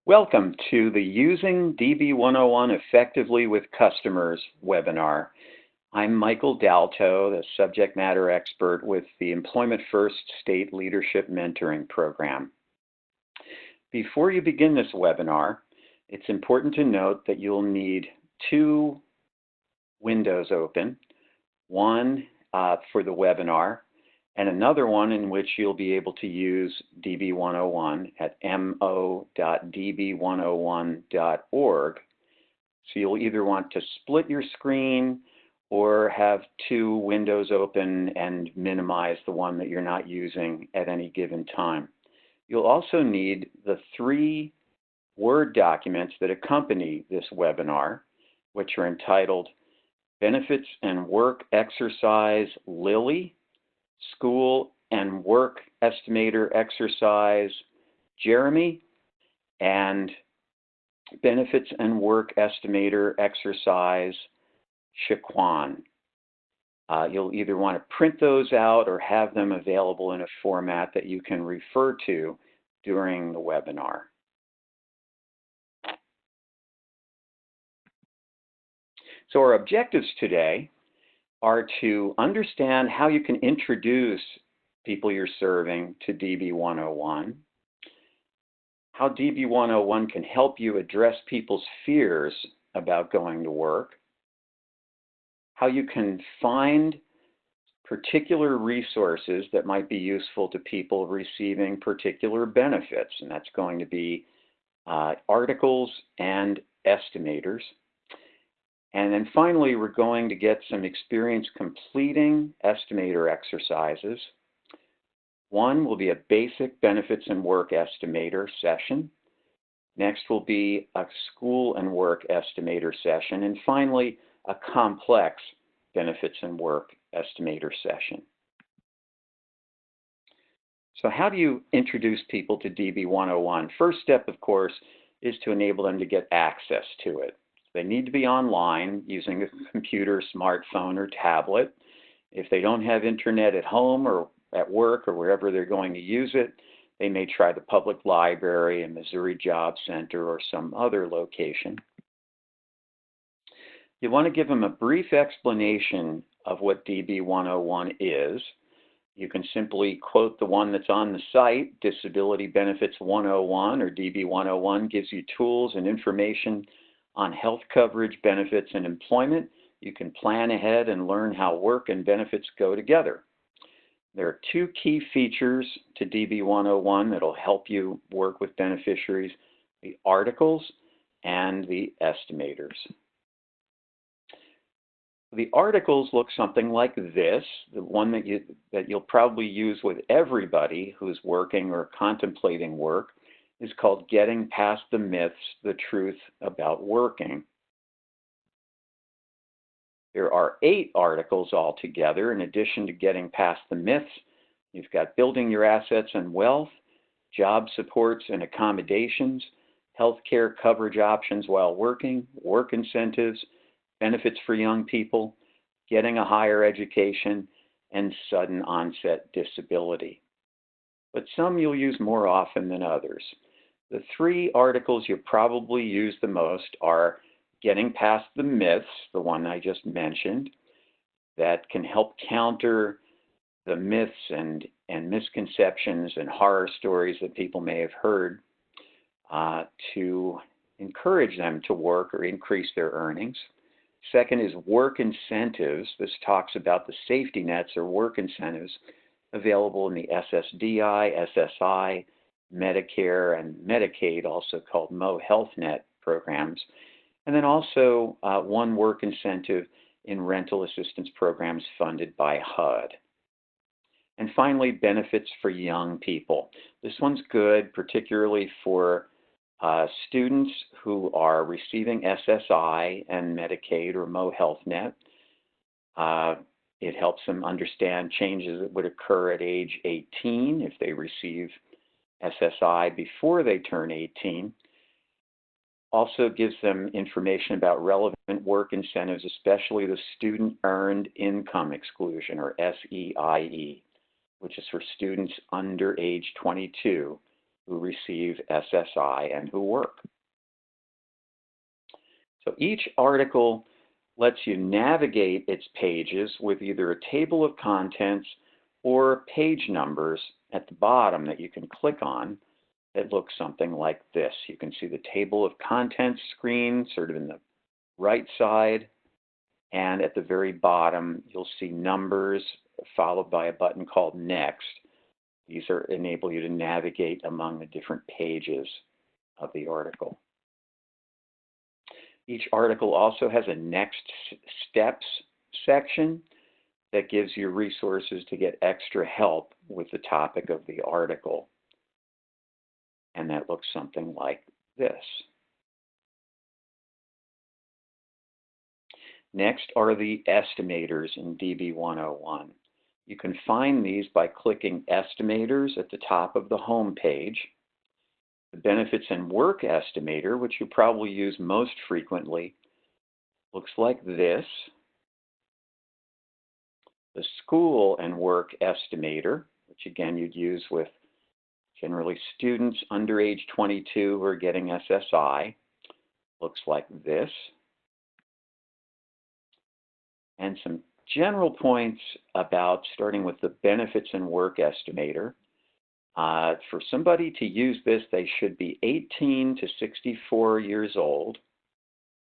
Welcome to the Using DB 101 Effectively with Customers webinar. I'm Michael Dalto, the subject matter expert with the Employment First State Leadership Mentoring Program. Before you begin this webinar, it's important to note that you'll need two windows open, one for the webinar and another one in which you'll be able to use DB 101 at mo.db101.org. So you'll either want to split your screen or have two windows open and minimize the one that you're not using at any given time. You'll also need the 3 Word documents that accompany this webinar, which are entitled Benefits and Work Exercise Lily, School and Work Estimator Exercise Jeremy, and Benefits and Work Estimator Exercise Shaquan. You'll either want to print those out or have them available in a format that you can refer to during the webinar. So our objectives today are to understand how you can introduce people you're serving to DB 101, how DB 101 can help you address people's fears about going to work, how you can find particular resources that might be useful to people receiving particular benefits, and that's going to be articles and estimators. And then finally, we're going to get some experience completing estimator exercises. One will be a basic benefits and work estimator session. Next will be a school and work estimator session. And finally, a complex benefits and work estimator session. So how do you introduce people to DB 101? First step, of course, is to enable them to get access to it. They need to be online using a computer, smartphone, or tablet. If they don't have internet at home or at work or wherever they're going to use it, they may try the public library, a Missouri Job Center, or some other location. You want to give them a brief explanation of what DB 101 is. You can simply quote the one that's on the site, Disability Benefits 101, or DB 101 gives you tools and information on health coverage, benefits, and employment. You can plan ahead and learn how work and benefits go together. There are 2 key features to DB 101 that will help you work with beneficiaries, the articles and the estimators. The articles look something like this. The one that you'll probably use with everybody who's working or contemplating work is called Getting Past the Myths, the Truth About Working. There are 8 articles altogether. In addition to Getting Past the Myths, you've got Building Your Assets and Wealth, Job Supports and Accommodations, Healthcare Coverage Options While Working, Work Incentives, Benefits for Young People, Getting a Higher Education, and Sudden Onset Disability. But some you'll use more often than others. The 3 articles you probably use the most are Getting Past the Myths, the one I just mentioned, that can help counter the myths and misconceptions and horror stories that people may have heard to encourage them to work or increase their earnings. Second is Work Incentives. This talks about the safety nets or work incentives available in the SSDI, SSI, Medicare, and Medicaid, also called Mo Health Net programs. And then also one work incentive in rental assistance programs funded by HUD. And finally, Benefits for Young People. This one's good, particularly for students who are receiving SSI and Medicaid or Mo Health Net. It helps them understand changes that would occur at age 18 if they receive SSI before they turn 18. Also gives them information about relevant work incentives, especially the Student Earned Income Exclusion, or SEIE, which is for students under age 22 who receive SSI and who work. So each article lets you navigate its pages with either a table of contents or page numbers at the bottom that you can click on that looks something like this. You can see the table of contents screen sort of in the right side, and at the very bottom you'll see numbers followed by a button called Next. These enable you to navigate among the different pages of the article. Each article also has a next steps section that gives you resources to get extra help with the topic of the article. And that looks something like this. Next are the estimators in DB 101. You can find these by clicking Estimators at the top of the home page. The Benefits and Work Estimator, which you probably use most frequently, looks like this. The School and Work Estimator, which again you'd use with generally students under age 22 who are getting SSI, looks like this. And some general points about starting with the Benefits and Work Estimator. For somebody to use this, they should be 18 to 64 years old.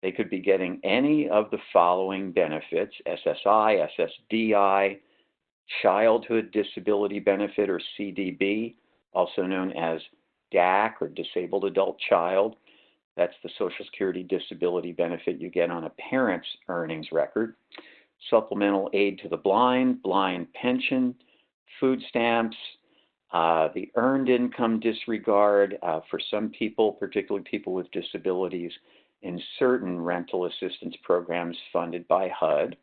They could be getting any of the following benefits: SSI, SSDI, Childhood Disability Benefit, or CDB, also known as DAC, or Disabled Adult Child. That's the Social Security disability benefit you get on a parent's earnings record. Supplemental aid to the blind, blind pension, food stamps, the earned income disregard for some people, particularly people with disabilities, in certain rental assistance programs funded by HUD,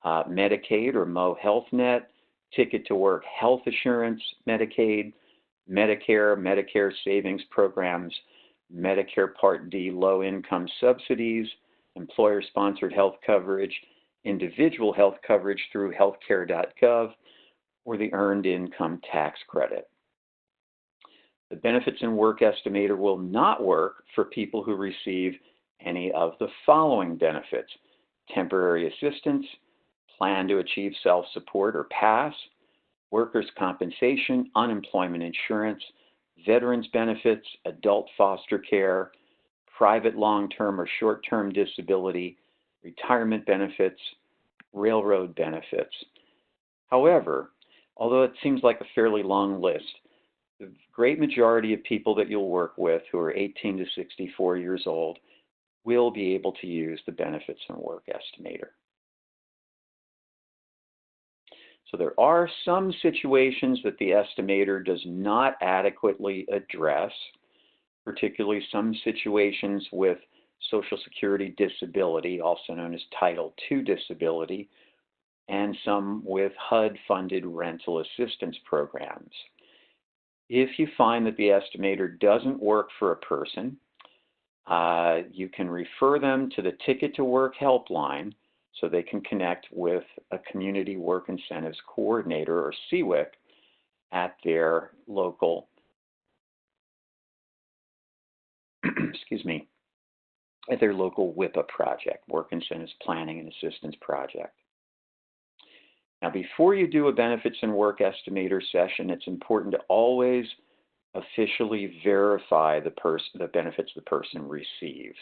Medicaid or Mo Health Net, Ticket to Work Health Assurance, Medicaid, Medicare, Medicare savings programs, Medicare Part D low-income subsidies, employer-sponsored health coverage, individual health coverage through healthcare.gov, or the Earned Income Tax Credit. The Benefits and Work Estimator will not work for people who receive any of the following benefits: temporary assistance, plan to achieve self-support or PASS, workers' compensation, unemployment insurance, veterans benefits, adult foster care, private long-term or short-term disability, retirement benefits, railroad benefits. However, although it seems like a fairly long list, the great majority of people that you'll work with who are 18 to 64 years old will be able to use the Benefits and Work Estimator. So there are some situations that the estimator does not adequately address, particularly some situations with Social Security disability, also known as Title II disability, and some with HUD-funded rental assistance programs. If you find that the estimator doesn't work for a person, you can refer them to the Ticket to Work helpline so they can connect with a Community Work Incentives Coordinator, or CWIC, at their local at their local WIPA project, Work Incentives Planning and Assistance Project. Now, before you do a Benefits and Work Estimator session, it's important to always officially verify the benefits the person receives.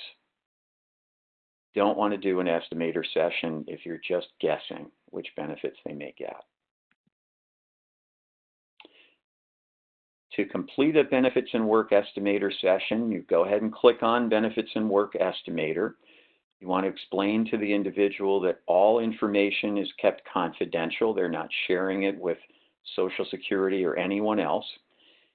Don't want to do an estimator session if you're just guessing which benefits they may get. To complete a Benefits and Work Estimator session, you go ahead and click on Benefits and Work Estimator. You want to explain to the individual that all information is kept confidential. They're not sharing it with Social Security or anyone else.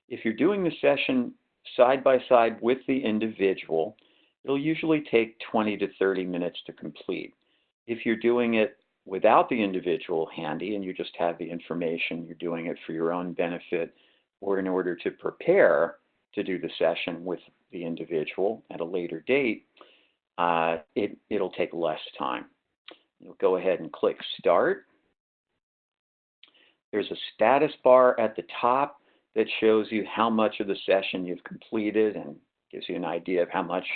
If you're doing the session side by side with the individual, it'll usually take 20 to 30 minutes to complete. If you're doing it without the individual handy and you just have the information, you're doing it for your own benefit or in order to prepare to do the session with the individual at a later date, it'll take less time. You'll go ahead and click Start. There's a status bar at the top that shows you how much of the session you've completed and gives you an idea of how much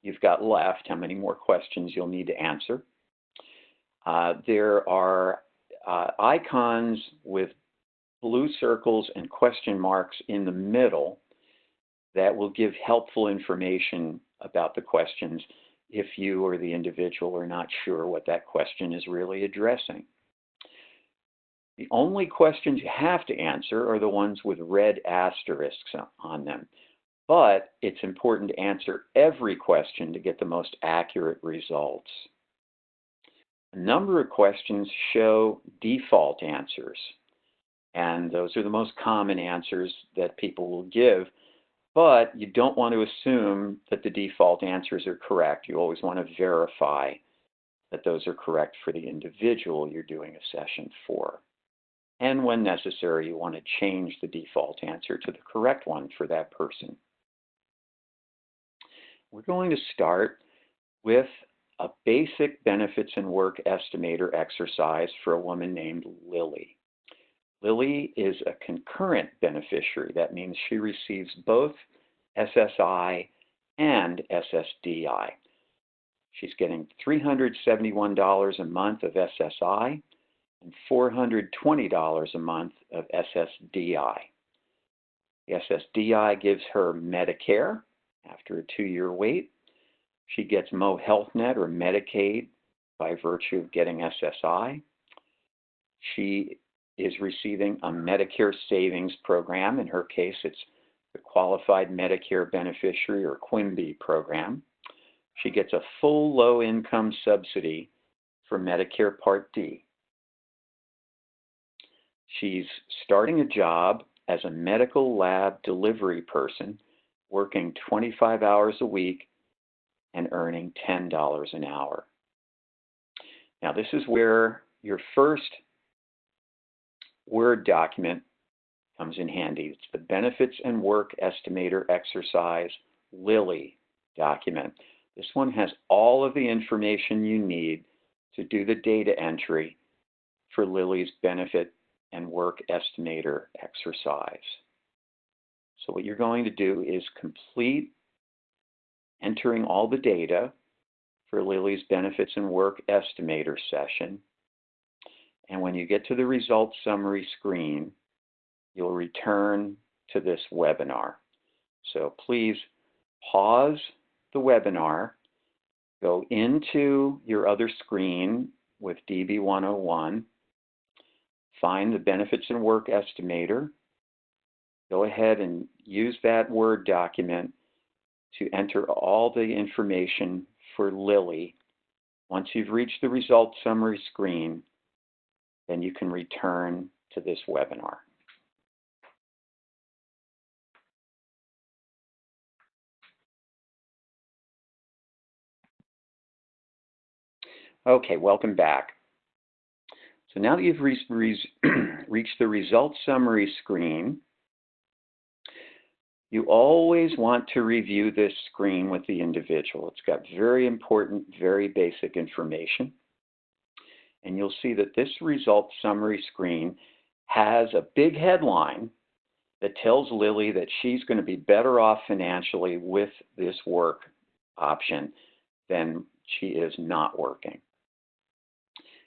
you've got left, how many more questions you'll need to answer. There are icons with blue circles and question marks in the middle that will give helpful information about the questions if you or the individual are not sure what that question is really addressing. The only questions you have to answer are the ones with red asterisks on them, but it's important to answer every question to get the most accurate results. A number of questions show default answers, and those are the most common answers that people will give, but you don't want to assume that the default answers are correct. You always want to verify that those are correct for the individual you're doing a session for. And when necessary, you want to change the default answer to the correct one for that person. We're going to start with a basic benefits and work estimator exercise for a woman named Lily. Lily is a concurrent beneficiary. That means she receives both SSI and SSDI. She's getting $371 a month of SSI and $420 a month of SSDI. The SSDI gives her Medicare after a 2-year wait. She gets Mo Health Net or Medicaid by virtue of getting SSI. She is receiving a Medicare Savings Program. In her case, it's the Qualified Medicare Beneficiary or QIMBY program. She gets a full low-income subsidy for Medicare Part D. She's starting a job as a medical lab delivery person, working 25 hours a week and earning $10 an hour. Now, this is where your first Word document comes in handy. It's the Benefits and Work Estimator Exercise Lily document. This one has all of the information you need to do the data entry for Lily's Benefit and Work Estimator exercise. So what you're going to do is complete entering all the data for Lily's Benefits and Work Estimator session. And when you get to the results summary screen, you'll return to this webinar. So please pause the webinar, go into your other screen with DB101, find the Benefits and Work Estimator, go ahead and use that Word document to enter all the information for Lily. Once you've reached the results summary screen, then you can return to this webinar. Okay, welcome back. So now that you've reached the results summary screen, you always want to review this screen with the individual. It's got very important, very basic information. And you'll see that this results summary screen has a big headline that tells Lily that she's going to be better off financially with this work option than she is not working.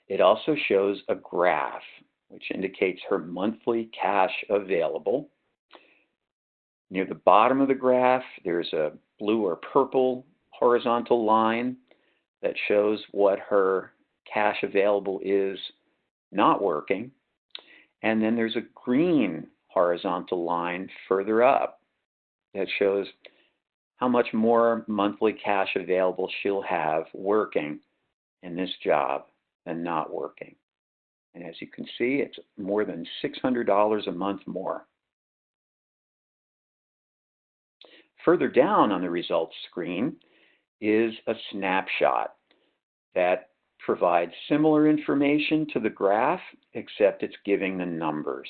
It also shows a graph which indicates her monthly cash available. Near the bottom of the graph, there's a blue or purple horizontal line that shows what her cash available is not working. And then there's a green horizontal line further up that shows how much more monthly cash available she'll have working in this job than not working. And as you can see, it's more than $600 a month more. Further down on the results screen is a snapshot that provides similar information to the graph, except it's giving the numbers.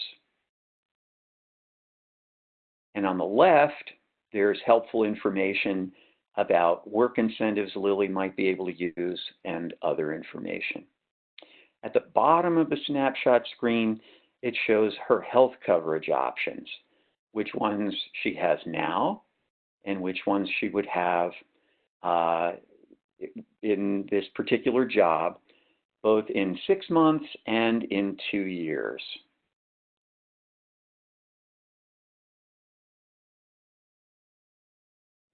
And on the left, there's helpful information about work incentives Lily might be able to use and other information. At the bottom of the snapshot screen, it shows her health coverage options. which ones she has now and which ones she would have in this particular job, both in 6 months and in 2 years.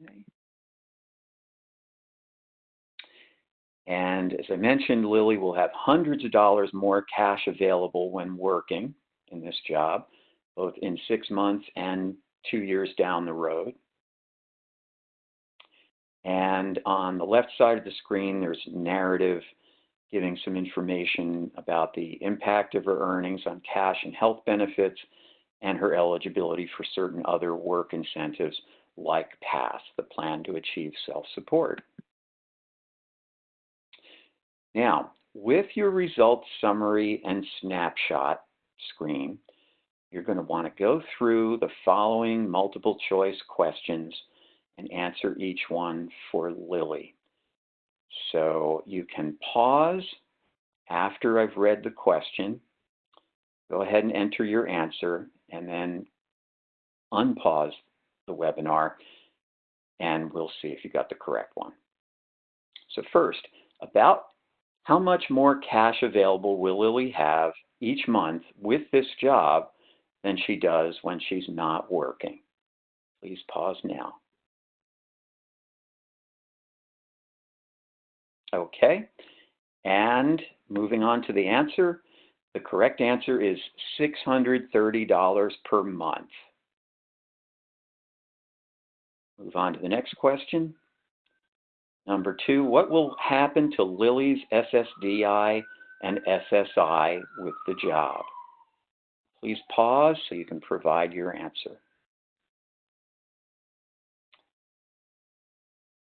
Okay. And as I mentioned, Lily will have hundreds of dollars more cash available when working in this job, both in 6 months and 2 years down the road. And on the left side of the screen, there's a narrative giving some information about the impact of her earnings on cash and health benefits and her eligibility for certain other work incentives like PASS, the Plan to Achieve Self-Support. Now, with your results summary and snapshot screen, you're going to want to go through the following multiple choice questions and answer each one for Lily. So you can pause after I've read the question, go ahead and enter your answer, and then unpause the webinar, and we'll see if you got the correct one. So first, about how much more cash available will Lily have each month with this job than she does when she's not working? Please pause now. Okay, and moving on to the answer, the correct answer is $630 per month. Move on to the next question. Number 2, what will happen to Lily's SSDI and SSI with the job? Please pause so you can provide your answer.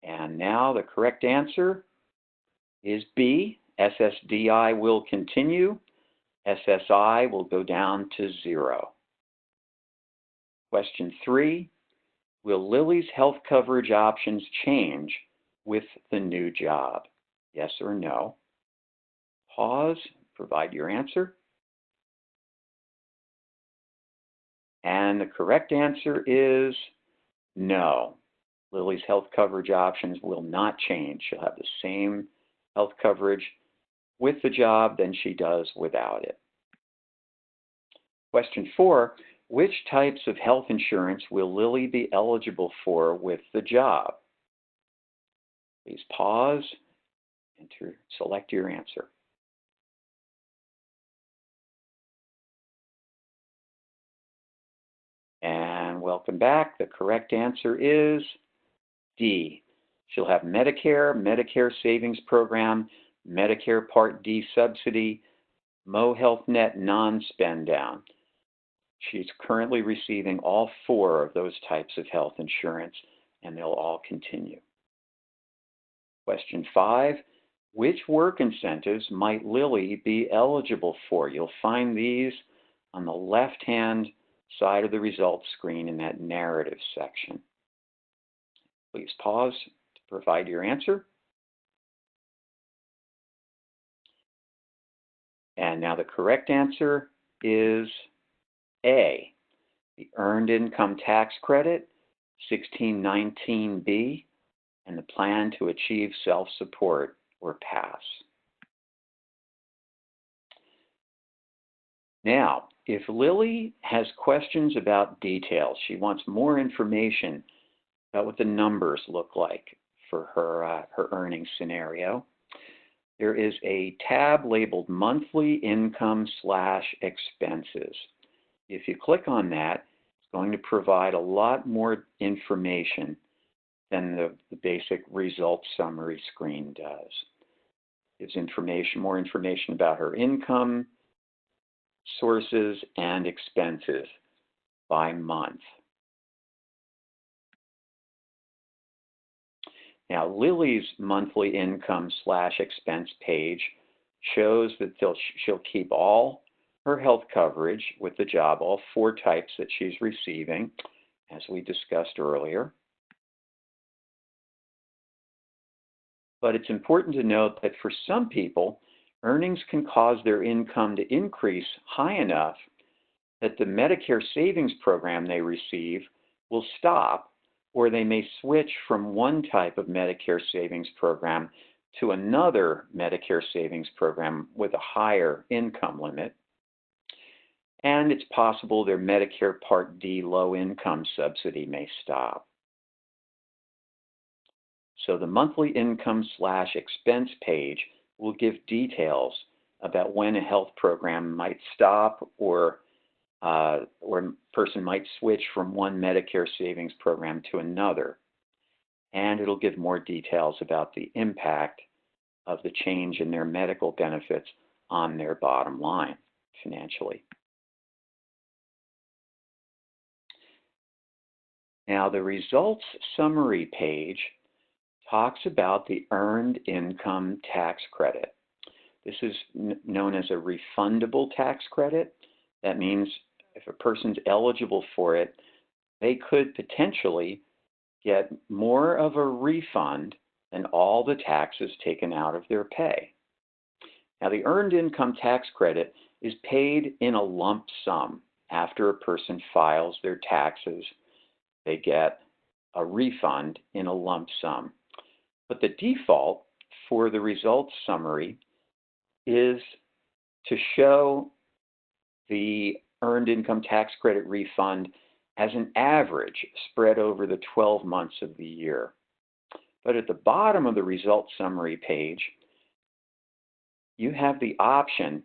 And now the correct answer is B, SSDI will continue, SSI will go down to 0. Question 3, will Lily's health coverage options change with the new job? Yes or no? Pause, provide your answer. And the correct answer is no. Lily's health coverage options will not change. She'll have the same health coverage with the job than she does without it. Question 4, which types of health insurance will Lily be eligible for with the job? Please pause, select your answer. And welcome back. The correct answer is D. She'll have Medicare, Medicare Savings Program, Medicare Part D subsidy, Mo Health Net non-spend down. She's currently receiving all 4 of those types of health insurance, and they'll all continue. Question 5, which work incentives might Lily be eligible for? You'll find these on the left-hand side of the results screen in that narrative section. Please pause to provide your answer. And now the correct answer is A, the Earned Income Tax Credit, 1619B, and the Plan to Achieve Self-Support, or PASS. Now, if Lily has questions about details, she wants more information about what the numbers look like for her earnings scenario, there is a tab labeled Monthly Income / Expenses. If you click on that, it's going to provide a lot more information than the basic results summary screen does. It gives more information about her income, sources, and expenses by month. Now, Lily's monthly income / expense page shows that she'll keep all her health coverage with the job, all 4 types that she's receiving, as we discussed earlier. But it's important to note that for some people, earnings can cause their income to increase high enough that the Medicare savings program they receive will stop, or they may switch from one type of Medicare savings program to another Medicare savings program with a higher income limit. And it's possible their Medicare Part D low-income subsidy may stop. So the monthly income/expense page will give details about when a health program might stop, or a person might switch from one Medicare savings program to another. And it'll give more details about the impact of the change in their medical benefits on their bottom line financially. Now, the results summary page talks about the earned income tax credit. This is known as a refundable tax credit. That means if a person's eligible for it, they could potentially get more of a refund than all the taxes taken out of their pay. Now, the earned income tax credit is paid in a lump sum. After a person files their taxes, they get a refund in a lump sum. But the default for the results summary is to show the earned income tax credit refund as an average spread over the 12 months of the year. But at the bottom of the results summary page, you have the option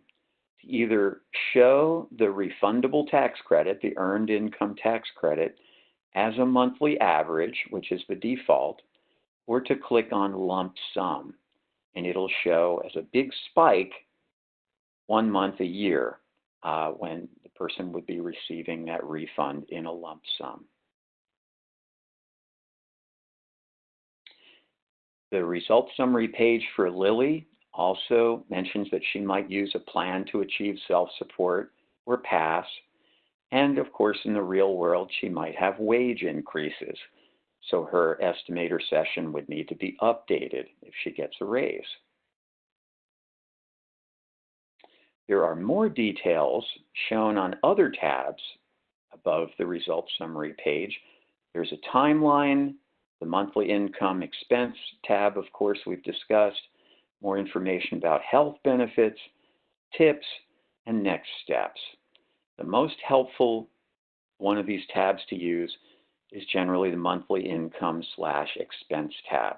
to either show the refundable tax credit, the earned income tax credit, as a monthly average, which is the default, or to click on lump sum, and it'll show as a big spike 1 month a year when the person would be receiving that refund in a lump sum. The results summary page for Lily also mentions that she might use a plan to achieve self-support or PASS, and of course in the real world she might have wage increases. So her estimator session would need to be updated if she gets a raise. There are more details shown on other tabs above the results summary page. There's a timeline, the monthly income expense tab, of course, we've discussed, more information about health benefits, tips, and next steps. The most helpful one of these tabs to use is generally the monthly income/expense tab.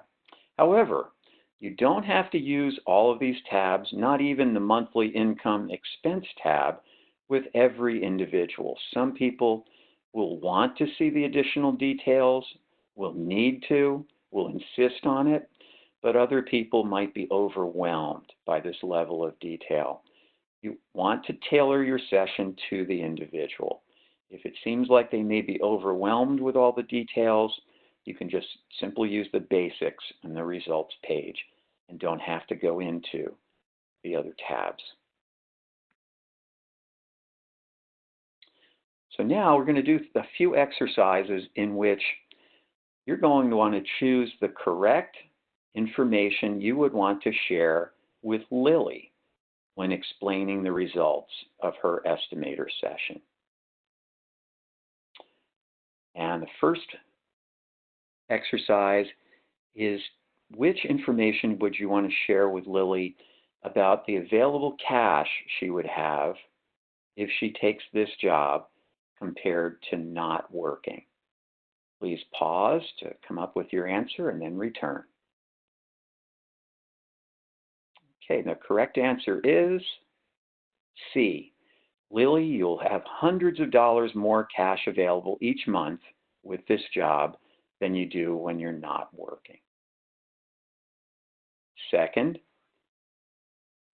However, you don't have to use all of these tabs, not even the monthly income expense tab, with every individual. Some people will want to see the additional details, will need to, will insist on it, but other people might be overwhelmed by this level of detail. You want to tailor your session to the individual. If it seems like they may be overwhelmed with all the details, you can just simply use the basics on the results page and don't have to go into the other tabs. So now we're going to do a few exercises in which you're going to want to choose the correct information you would want to share with Lily when explaining the results of her estimator session. And the first exercise is, which information would you want to share with Lily about the available cash she would have if she takes this job compared to not working? Please pause to come up with your answer and then return. Okay, the correct answer is C. Lily, you'll have hundreds of dollars more cash available each month with this job than you do when you're not working. Second,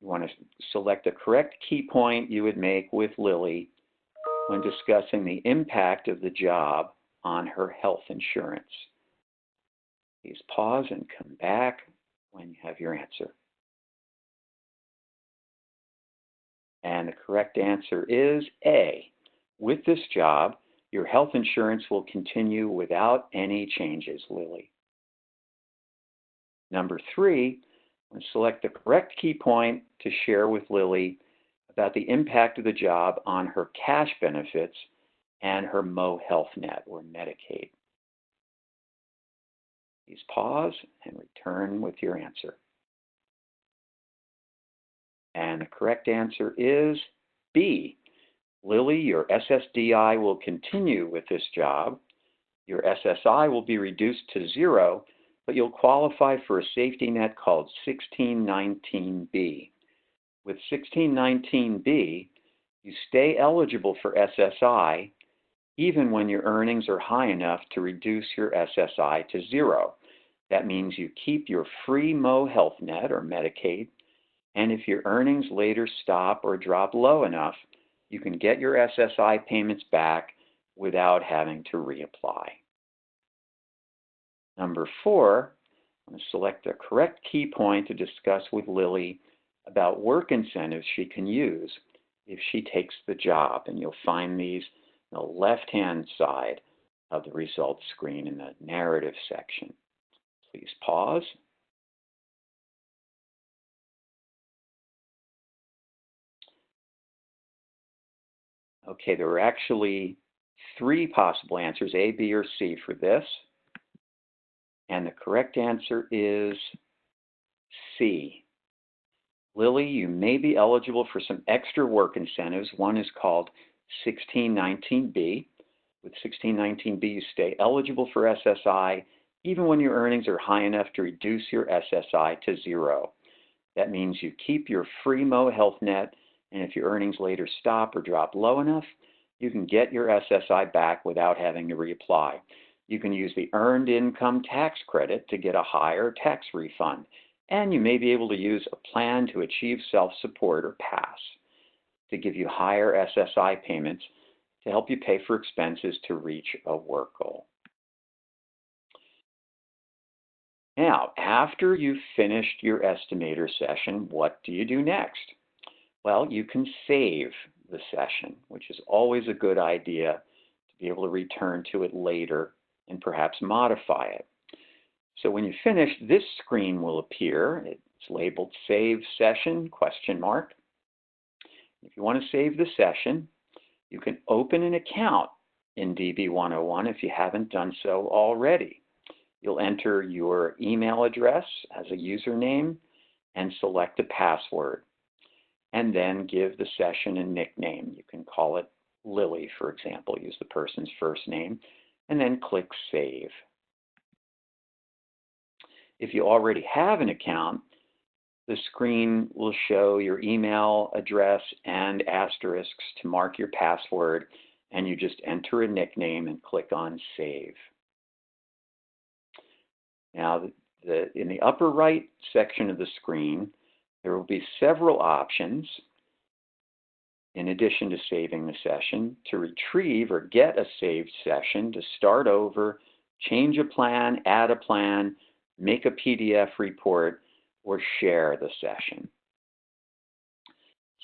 you want to select the correct key point you would make with Lily when discussing the impact of the job on her health insurance. Please pause and come back when you have your answer. And the correct answer is A. With this job, your health insurance will continue without any changes, Lily. Number 3, select the correct key point to share with Lily about the impact of the job on her cash benefits and her Mo Health Net or Medicaid. Please pause and return with your answer. And the correct answer is B. Lily, your SSDI will continue with this job. Your SSI will be reduced to 0, but you'll qualify for a safety net called 1619B. With 1619B, you stay eligible for SSI even when your earnings are high enough to reduce your SSI to 0. That means you keep your free Mo Health Net or Medicaid, and if your earnings later stop or drop low enough, you can get your SSI payments back without having to reapply. Number 4, I'm going to select the correct key point to discuss with Lily about work incentives she can use if she takes the job. And you'll find these on the left-hand side of the results screen in the narrative section. Please pause. Okay, there are actually 3 possible answers, A, B, or C for this. And the correct answer is C. Lily, you may be eligible for some extra work incentives. One is called 1619B. With 1619B, you stay eligible for SSI even when your earnings are high enough to reduce your SSI to 0. That means you keep your free Mo Health Net, and if your earnings later stop or drop low enough, you can get your SSI back without having to reapply. You can use the Earned Income Tax Credit to get a higher tax refund, and you may be able to use a Plan to Achieve Self-Support or PASS to give you higher SSI payments to help you pay for expenses to reach a work goal. Now, after you've finished your estimator session, what do you do next? Well, you can save the session, which is always a good idea to be able to return to it later and perhaps modify it. So when you finish, this screen will appear. It's labeled Save Session, ? If you want to save the session, you can open an account in DB101 if you haven't done so already. You'll enter your email address as a username and select a password, and then give the session a nickname. You can call it Lily, for example. Use the person's first name, and then click Save. If you already have an account, the screen will show your email address and asterisks to mark your password, and you just enter a nickname and click on Save. Now, in the upper right section of the screen, there will be several options in addition to saving the session to retrieve or get a saved session, to start over, change a plan, add a plan, make a PDF report, or share the session.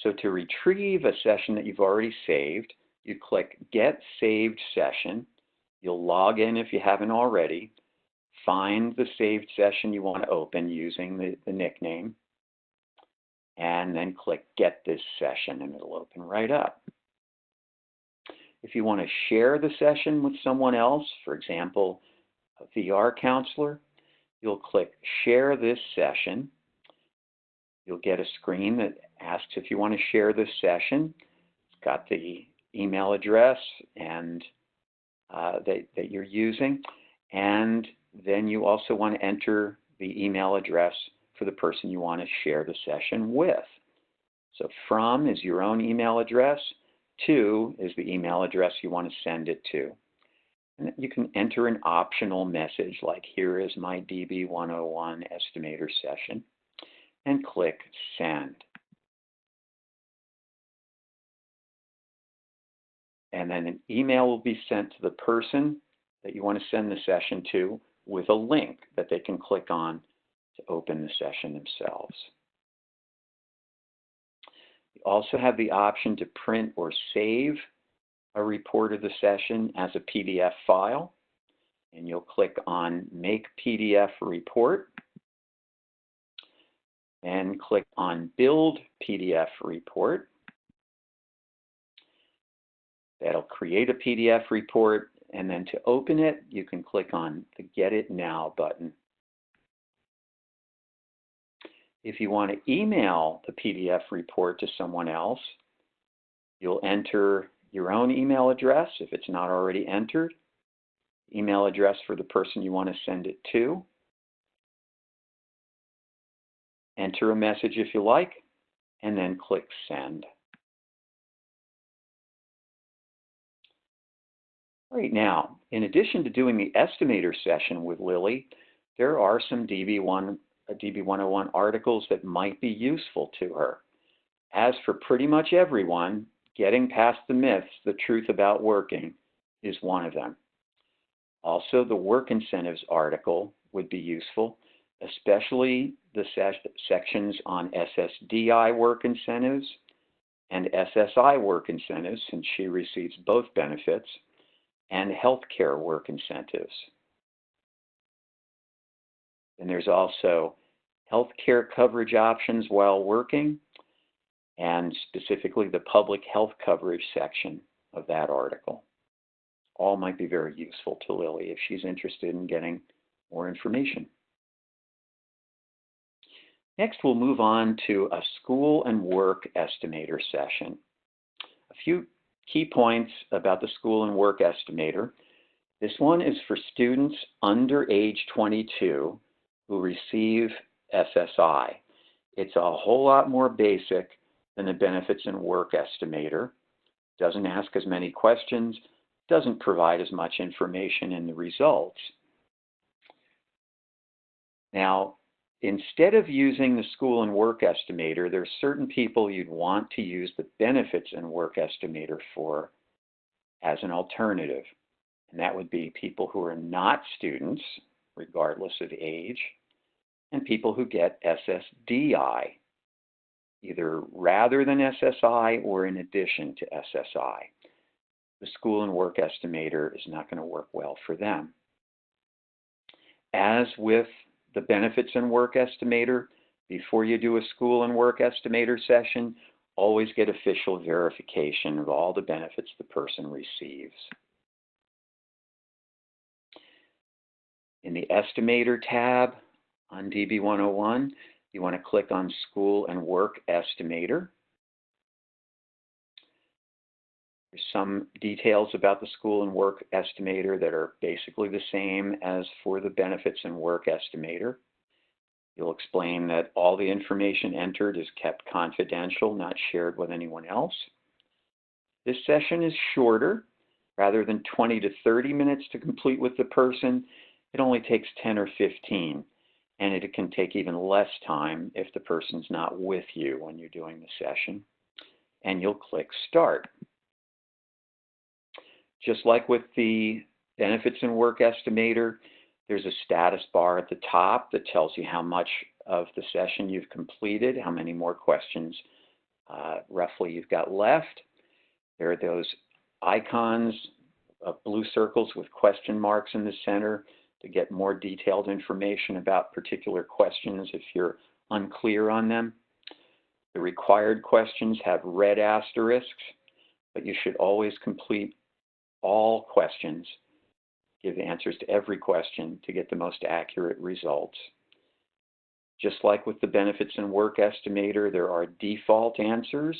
So to retrieve a session that you've already saved, you click Get Saved Session. You'll log in if you haven't already, find the saved session you want to open using the nickname, and then click Get This Session, and it'll open right up. If you want to share the session with someone else, for example, a VR counselor, you'll click Share This Session. You'll get a screen that asks if you want to share this session. It's got the email address and that you're using, and then you also want to enter the email address for the person you want to share the session with. So from is your own email address, to is the email address you want to send it to. And you can enter an optional message like, here is my DB101 estimator session, and click Send. And then an email will be sent to the person that you want to send the session to with a link that they can click on to open the session themselves. You also have the option to print or save a report of the session as a PDF file, and you'll click on Make PDF Report, and click on Build PDF Report, That'll create a PDF report, and then to open it, you can click on the Get It Now button. If you want to email the PDF report to someone else, you'll enter your own email address if it's not already entered, email address for the person you want to send it to, enter a message if you like, and then click Send. Right now, in addition to doing the Estimator session with Lily, there are some DB101 articles that might be useful to her. As for pretty much everyone, Getting Past the Myths, The Truth About Working is one of them. Also, the Work Incentives article would be useful, especially the sections on SSDI work incentives and SSI work incentives, since she receives both benefits, and healthcare work incentives. And there's also healthcare coverage options while working, and specifically the public health coverage section of that article. All might be very useful to Lily if she's interested in getting more information. Next, we'll move on to a school and work estimator session. A few key points about the school and work estimator. This one is for students under age 22 who receive SSI. It's a whole lot more basic than the benefits and work estimator. Doesn't ask as many questions, doesn't provide as much information in the results. Now, instead of using the school and work estimator, there are certain people you'd want to use the benefits and work estimator for as an alternative. And that would be people who are not students, regardless of age, and people who get SSDI, either rather than SSI or in addition to SSI. The school and work estimator is not going to work well for them. As with the benefits and work estimator, before you do a school and work estimator session, always get official verification of all the benefits the person receives. In the Estimator tab on DB101, you want to click on School and Work Estimator. There's some details about the school and work estimator that are basically the same as for the benefits and work estimator. You'll explain that all the information entered is kept confidential, not shared with anyone else. This session is shorter. Rather than 20 to 30 minutes to complete with the person, it only takes 10 or 15. And it can take even less time if the person's not with you when you're doing the session. And you'll click Start. Just like with the benefits and work estimator, there's a status bar at the top that tells you how much of the session you've completed, how many more questions roughly you've got left. There are those icons of blue circles with question marks in the center to get more detailed information about particular questions if you're unclear on them. The required questions have red asterisks, but you should always complete all questions, give answers to every question to get the most accurate results. Just like with the benefits and work estimator, there are default answers,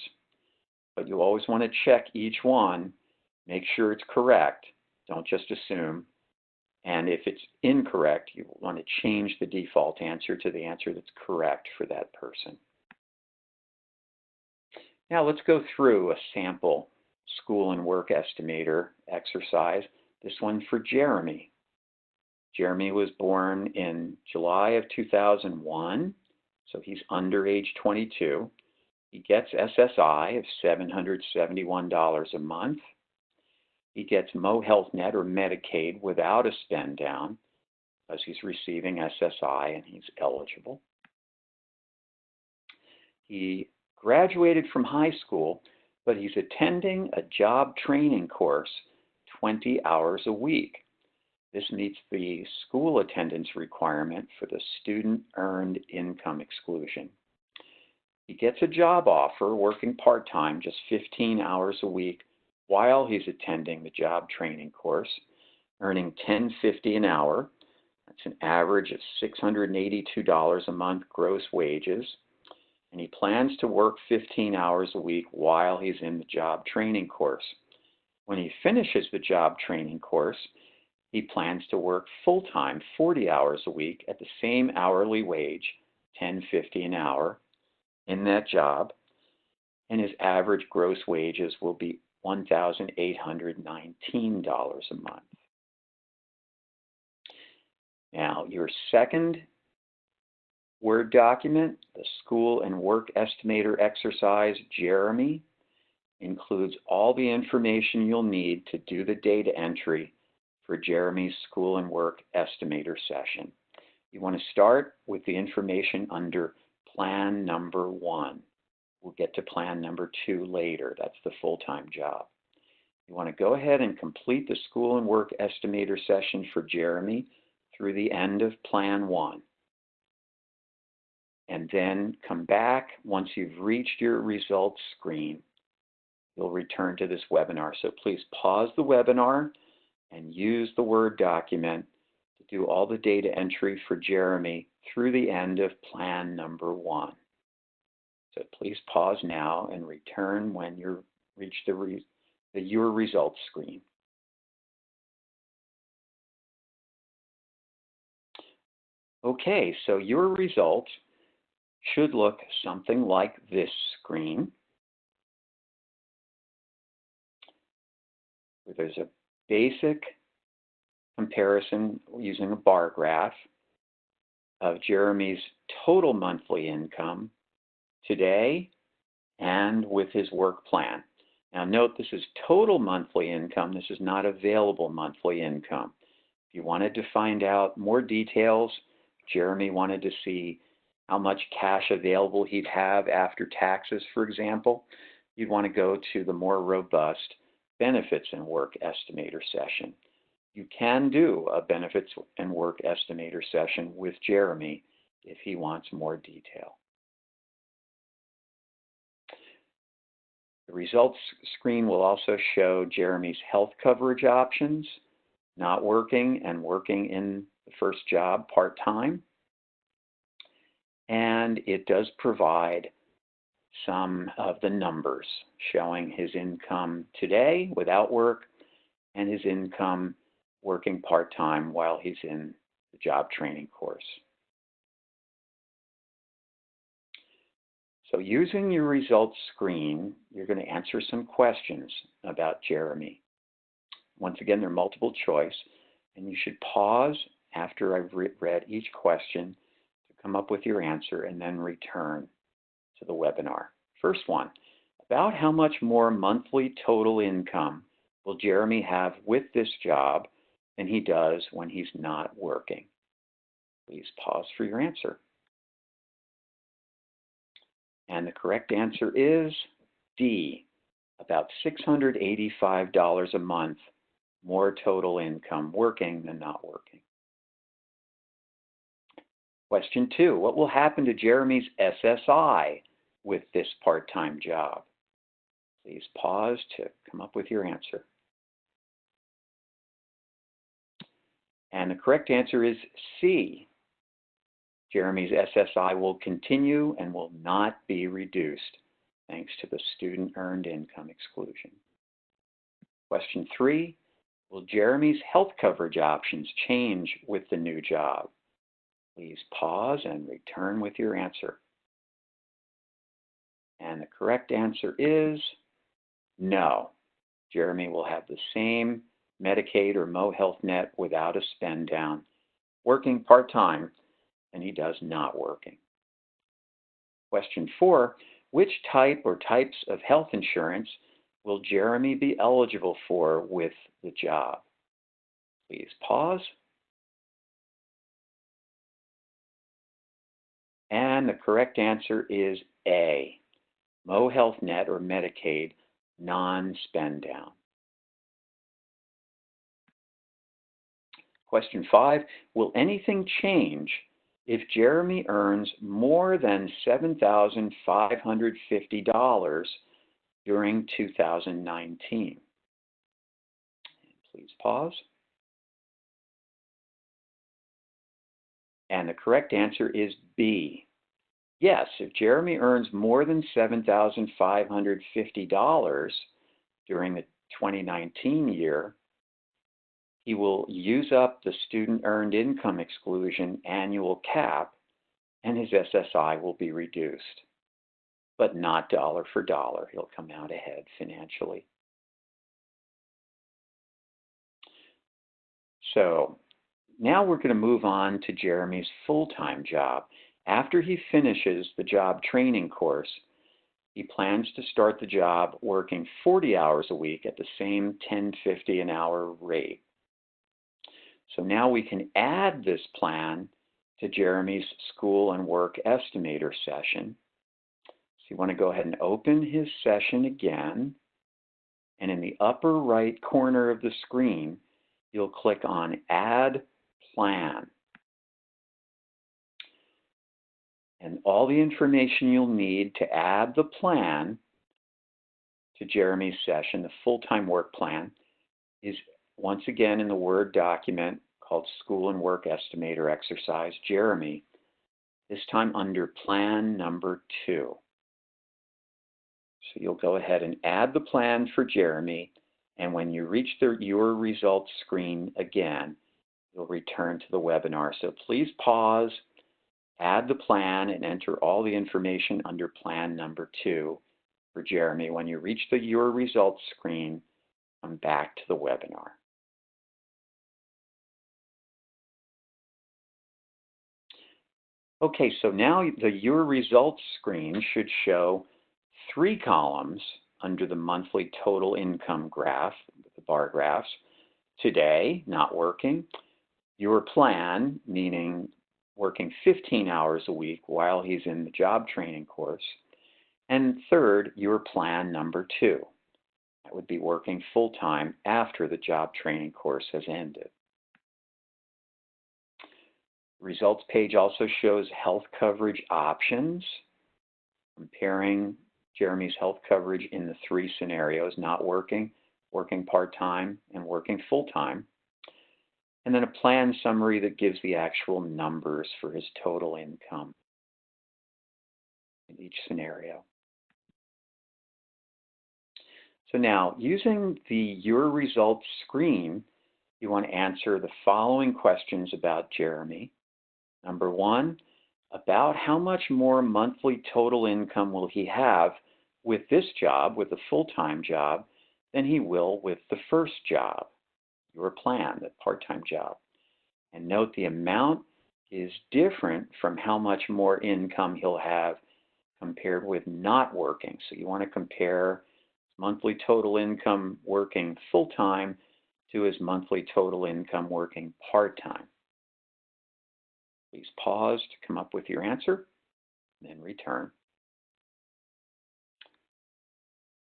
but you always want to check each one, make sure it's correct, don't just assume. And if it's incorrect, you want to change the default answer to the answer that's correct for that person. Now let's go through a sample school and work estimator exercise. This one for Jeremy. Jeremy was born in July of 2001, so he's under age 22. He gets SSI of $771 a month. He gets MoHealthNet or Medicaid without a spend down because he's receiving SSI and he's eligible. He graduated from high school, but he's attending a job training course 20 hours a week. This meets the school attendance requirement for the student earned income exclusion. He gets a job offer working part-time, just 15 hours a week, while he's attending the job training course, earning $10.50 an hour. That's an average of $682 a month gross wages. And he plans to work 15 hours a week while he's in the job training course. When he finishes the job training course, he plans to work full-time 40 hours a week at the same hourly wage, $10.50 an hour, in that job, and his average gross wages will be $1,819 a month. Now, your second Word document, the School and Work Estimator exercise, Jeremy, includes all the information you'll need to do the data entry for Jeremy's School and Work Estimator session. You want to start with the information under Plan Number 1. We'll get to Plan Number 2 later. That's the full-time job. You want to go ahead and complete the School and Work Estimator session for Jeremy through the end of Plan 1. And then come back once you've reached your results screen. You'll return to this webinar. So please pause the webinar and use the Word document to do all the data entry for Jeremy through the end of Plan Number 1. So please pause now and return when you reach your results screen. Okay, so your results should look something like this screen. There's a basic comparison using a bar graph of Jeremy's total monthly income today and with his work plan. Now note, this is total monthly income. This is not available monthly income. If you wanted to find out more details, Jeremy wanted to see how much cash available he'd have after taxes, for example, you'd want to go to the more robust Benefits and Work Estimator session. You can do a Benefits and Work Estimator session with Jeremy if he wants more detail. The results screen will also show Jeremy's health coverage options, not working and working in the first job part-time. And it does provide some of the numbers showing his income today without work and his income working part-time while he's in the job training course. So using your results screen, you're going to answer some questions about Jeremy. Once again, they're multiple choice, and you should pause after I've read each question to come up with your answer and then return to the webinar. First one, about how much more monthly total income will Jeremy have with this job than he does when he's not working? Please pause for your answer. And the correct answer is D, about $685 a month more total income working than not working. Question 2, what will happen to Jeremy's SSI with this part-time job? Please pause to come up with your answer. And the correct answer is C. Jeremy's SSI will continue and will not be reduced thanks to the student earned income exclusion. Question 3, will Jeremy's health coverage options change with the new job? Please pause and return with your answer. And the correct answer is no. Jeremy will have the same Medicaid or Mo Health Net without a spend down, working part-time, and he does not working. Question 4, which type or types of health insurance will Jeremy be eligible for with the job? Please pause. And the correct answer is A, Mo Health Net or Medicaid non-spend down. Question 5, will anything change if Jeremy earns more than $7,550 during 2019? Please pause. And the correct answer is B. Yes, if Jeremy earns more than $7,550 during the 2019 year, he will use up the Student Earned Income Exclusion annual cap, and his SSI will be reduced, but not dollar for dollar. He'll come out ahead financially. So now we're going to move on to Jeremy's full-time job. After he finishes the job training course, he plans to start the job working 40 hours a week at the same $10.50 an hour rate. So now we can add this plan to Jeremy's school and work estimator session. So you want to go ahead and open his session again, and in the upper right corner of the screen, you'll click on Add Plan. And all the information you'll need to add the plan to Jeremy's session, the full-time work plan, is once again in the Word document called School and Work Estimator Exercise Jeremy, this time under Plan number 2. So you'll go ahead and add the plan for Jeremy, and when you reach your results screen again, you'll return to the webinar. So please pause, add the plan, and enter all the information under Plan number 2 for Jeremy. When you reach your results screen, come back to the webinar. Okay, so now the Your Results screen should show 3 columns under the monthly total income graph, the bar graphs. Today, not working. Your plan, meaning working 15 hours a week while he's in the job training course. And third, your plan number 2. That would be working full-time after the job training course has ended. The results page also shows health coverage options, comparing Jeremy's health coverage in the 3 scenarios: not working, working part-time, and working full-time. And then a plan summary that gives the actual numbers for his total income in each scenario. So now, using the Your Results screen, you want to answer the following questions about Jeremy. Number 1, about how much more monthly total income will he have with this job, with the full-time job, than he will with the first job, your plan, the part-time job. And note the amount is different from how much more income he'll have compared with not working. So you want to compare monthly total income working full-time to his monthly total income working part-time. Please pause to come up with your answer, then return.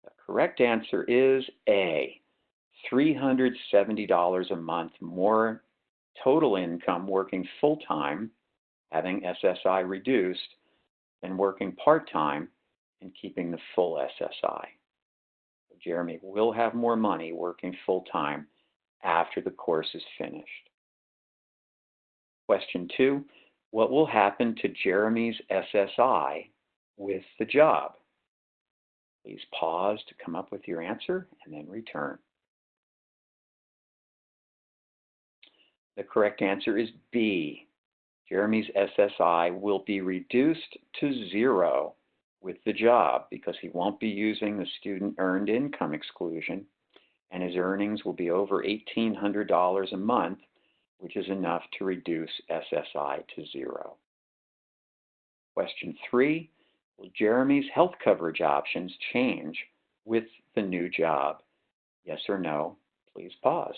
The correct answer is A, $370 a month more total income working full-time, having SSI reduced, than working part-time and keeping the full SSI. So Jeremy will have more money working full-time after the course is finished. Question 2, what will happen to Jeremy's SSI with the job? Please pause to come up with your answer and then return. The correct answer is B. Jeremy's SSI will be reduced to 0 with the job because he won't be using the Student Earned Income Exclusion, and his earnings will be over $1,800 a month, which is enough to reduce SSI to 0. Question 3, will Jeremy's health coverage options change with the new job? Yes or no? Please pause.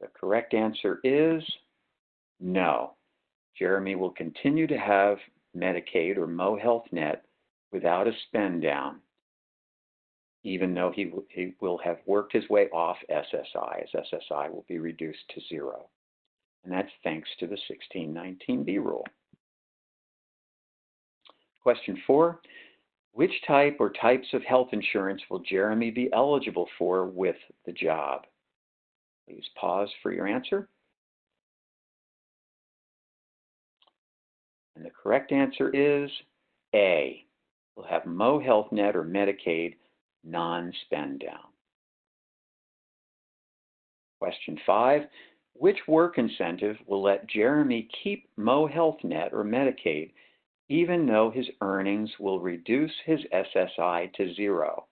The correct answer is no. Jeremy will continue to have Medicaid or Mo Health Net without a spend down, even though he will have worked his way off SSI, as SSI will be reduced to 0. And that's thanks to the 1619B rule. Question 4, Which type or types of health insurance will Jeremy be eligible for with the job? Please pause for your answer. And the correct answer is A. We'll have Mo Health Net or Medicaid non-spend down. Question 5. Which work incentive will let Jeremy keep Mo Health Net or Medicaid even though his earnings will reduce his SSI to 0?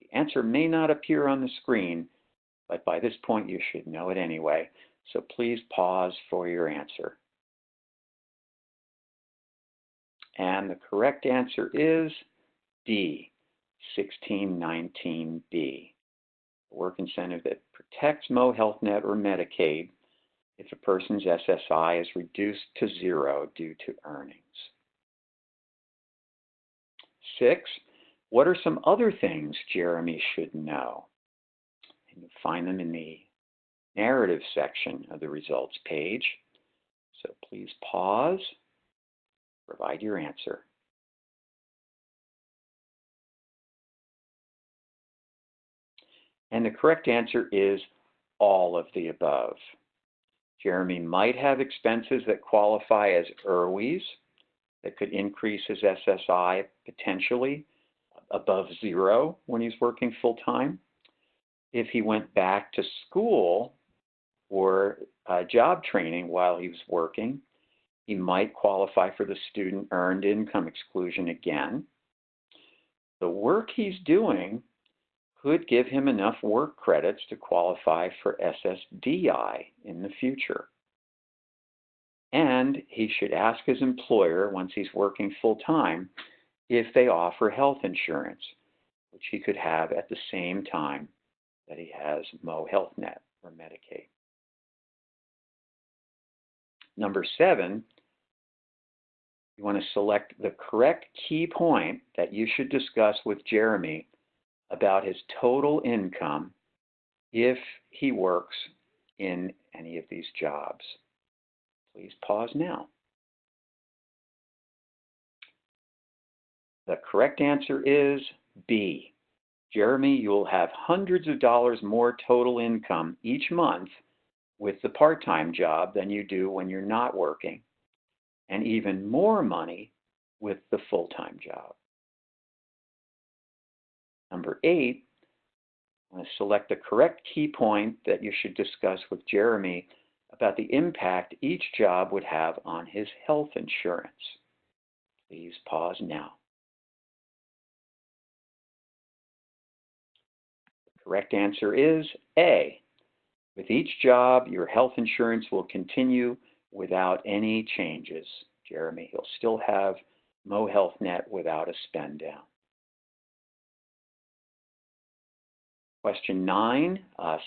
The answer may not appear on the screen, but by this point you should know it anyway, so please pause for your answer. And the correct answer is D, 1619B, a work incentive that protects Mo Health Net or Medicaid if a person's SSI is reduced to 0 due to earnings. 6. What are some other things Jeremy should know? And you'll find them in the narrative section of the results page. So please pause, provide your answer. And the correct answer is all of the above. Jeremy might have expenses that qualify as IRWs that could increase his SSI potentially above 0 when he's working full-time. If he went back to school or job training while he was working, he might qualify for the student earned income exclusion again. The work he's doing could give him enough work credits to qualify for SSDI in the future. And he should ask his employer once he's working full-time if they offer health insurance, which he could have at the same time that he has Mo Health Net or Medicaid. Number 7, you want to select the correct key point that you should discuss with Jeremy about his total income if he works in any of these jobs. Please pause now. The correct answer is B. Jeremy, you'll have hundreds of dollars more total income each month with the part-time job than you do when you're not working, and even more money with the full-time job. Number 8, I'm going to select the correct key point that you should discuss with Jeremy about the impact each job would have on his health insurance. Please pause now. The correct answer is A. With each job, your health insurance will continue without any changes. Jeremy, he'll still have Mo Health Net without a spend down. Question 9,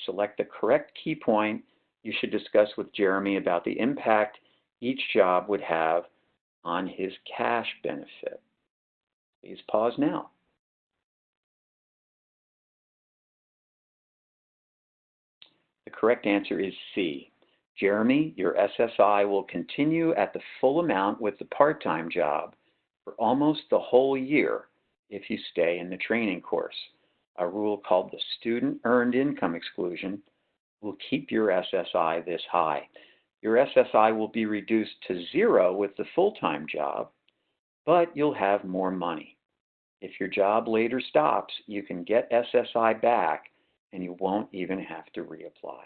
select the correct key point you should discuss with Jeremy about the impact each job would have on his cash benefit. Please pause now. The correct answer is C. Jeremy, your SSI will continue at the full amount with the part-time job for almost the whole year if you stay in the training course. A rule called the Student Earned Income Exclusion will keep your SSI this high. Your SSI will be reduced to 0 with the full-time job, but you'll have more money. If your job later stops, you can get SSI back and you won't even have to reapply.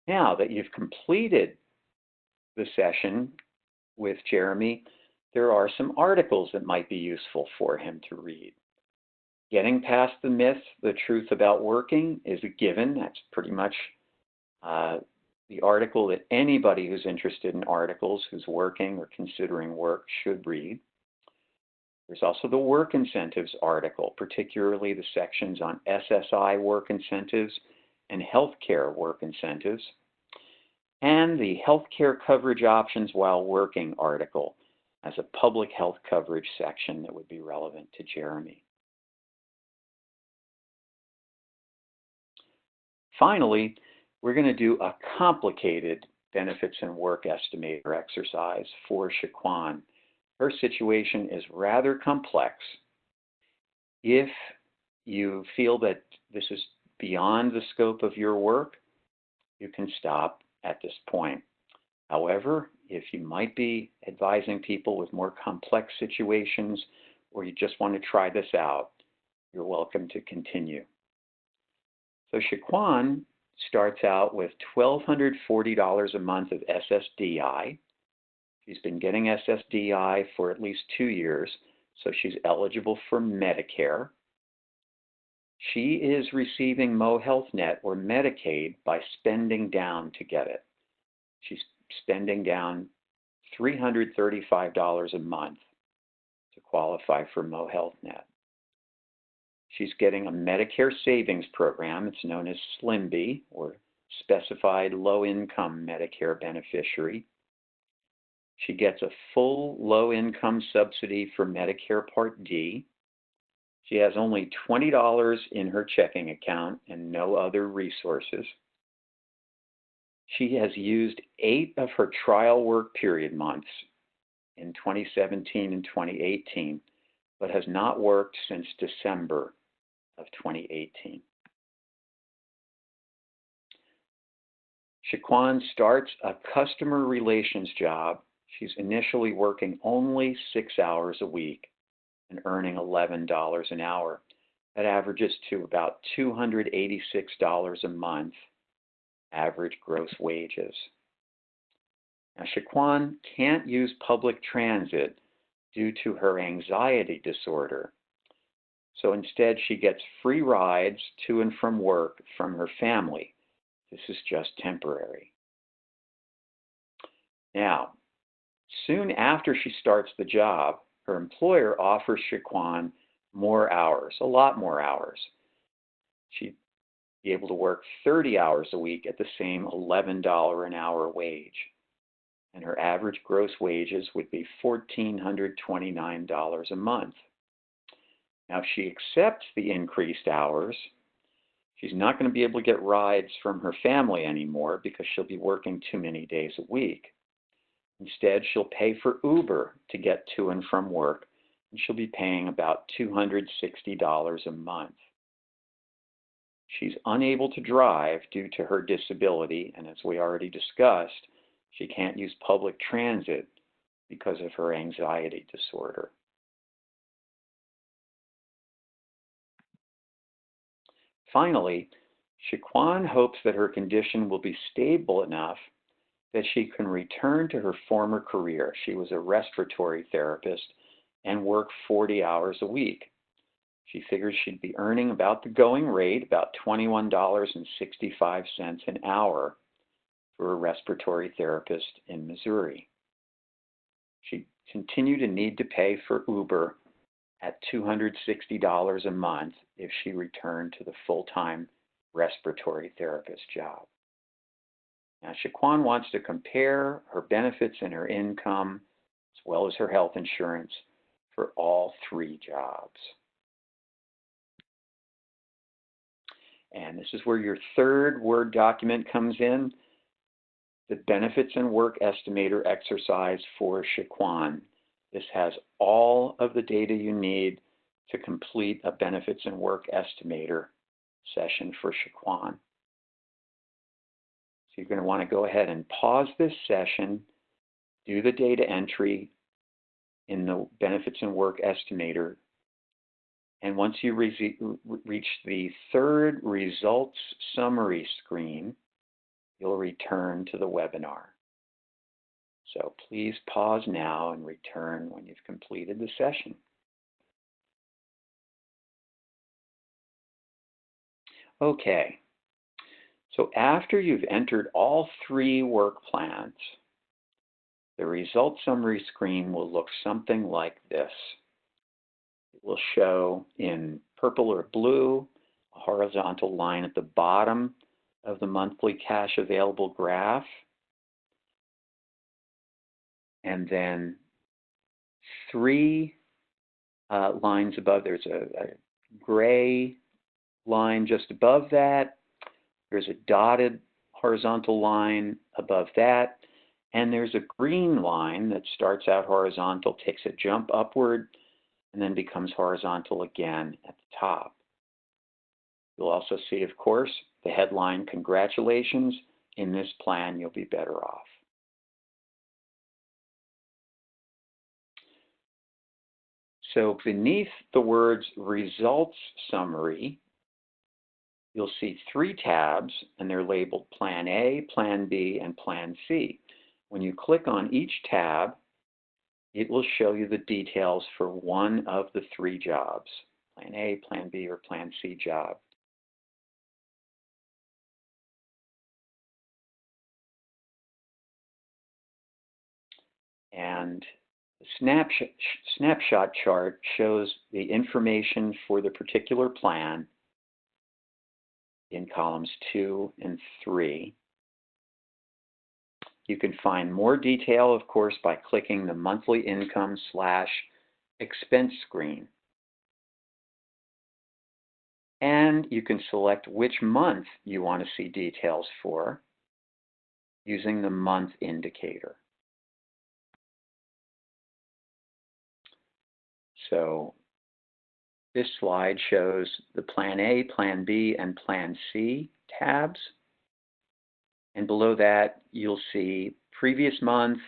Now that you've completed the session with Jeremy, there are some articles that might be useful for him to read. Getting Past the Myth, The Truth About Working is a given. That's pretty much the article that anybody who's interested in articles, who's working or considering work, should read. There's also the Work Incentives article, particularly the sections on SSI work incentives and healthcare work incentives, and the Healthcare Coverage Options While Working article as a public health coverage section that would be relevant to Jeremy. Finally, we're going to do a complicated benefits and work estimator exercise for Shaquan. Her situation is rather complex. If you feel that this is beyond the scope of your work, you can stop at this point. However, if you might be advising people with more complex situations, or you just want to try this out, you're welcome to continue. So Shaquan starts out with $1,240 a month of SSDI. She's been getting SSDI for at least 2 years, so she's eligible for Medicare. She is receiving MoHealthNet or Medicaid by spending down to get it. She's spending down $335 a month to qualify for MoHealthNet. She's getting a Medicare savings program. It's known as SLIMB, or Specified Low-Income Medicare Beneficiary. She gets a full low-income subsidy for Medicare Part D. She has only $20 in her checking account and no other resources. She has used 8 of her trial work period months in 2017 and 2018, but has not worked since December of 2018. Shaquan starts a customer relations job. She's initially working only 6 hours a week and earning $11 an hour. That averages to about $286 a month average gross wages. Now, Shaquan can't use public transit due to her anxiety disorder. So instead, she gets free rides to and from work from her family. This is just temporary. Now, soon after she starts the job, her employer offers Shaquan more hours, a lot more hours. She'd be able to work 30 hours a week at the same $11 an hour wage. And her average gross wages would be $1,429 a month. Now, if she accepts the increased hours, she's not going to be able to get rides from her family anymore because she'll be working too many days a week. Instead, she'll pay for Uber to get to and from work, and she'll be paying about $260 a month. She's unable to drive due to her disability, and as we already discussed, she can't use public transit because of her anxiety disorder. Finally, Shaquan hopes that her condition will be stable enough that she can return to her former career. She was a respiratory therapist and worked 40 hours a week. She figures she'd be earning about the going rate, about $21.65 an hour for a respiratory therapist in Missouri. She'd continue to need to pay for Uber at $260 a month if she returned to the full-time respiratory therapist job. Now, Shaquan wants to compare her benefits and her income, as well as her health insurance, for all 3 jobs. And this is where your third Word document comes in, the Benefits and Work Estimator exercise for Shaquan. This has all of the data you need to complete a Benefits and Work Estimator session for Shaquan. So you're going to want to go ahead and pause this session, do the data entry in the Benefits and Work Estimator, and once you reach the third results summary screen, you'll return to the webinar. So please pause now and return when you've completed the session. Okay, so after you've entered all 3 work plans, the result summary screen will look something like this. It will show in purple or blue a horizontal line at the bottom of the monthly cash available graph, and then 3 lines above. There's a gray line just above that. There's a dotted horizontal line above that, and there's a green line that starts out horizontal, takes a jump upward, and then becomes horizontal again at the top. You'll also see, of course, the headline, "Congratulations, in this plan you'll be better off." So beneath the words Results Summary, you'll see 3 tabs, and they're labeled Plan A, Plan B, and Plan C. When you click on each tab, it will show you the details for one of the 3 jobs, Plan A, Plan B, or Plan C job. And the snapshot chart shows the information for the particular plan in columns 2 and 3. You can find more detail, of course, by clicking the monthly income / expense screen. And you can select which month you want to see details for using the month indicator. So this slide shows the Plan A, Plan B, and Plan C tabs. And below that, you'll see previous month,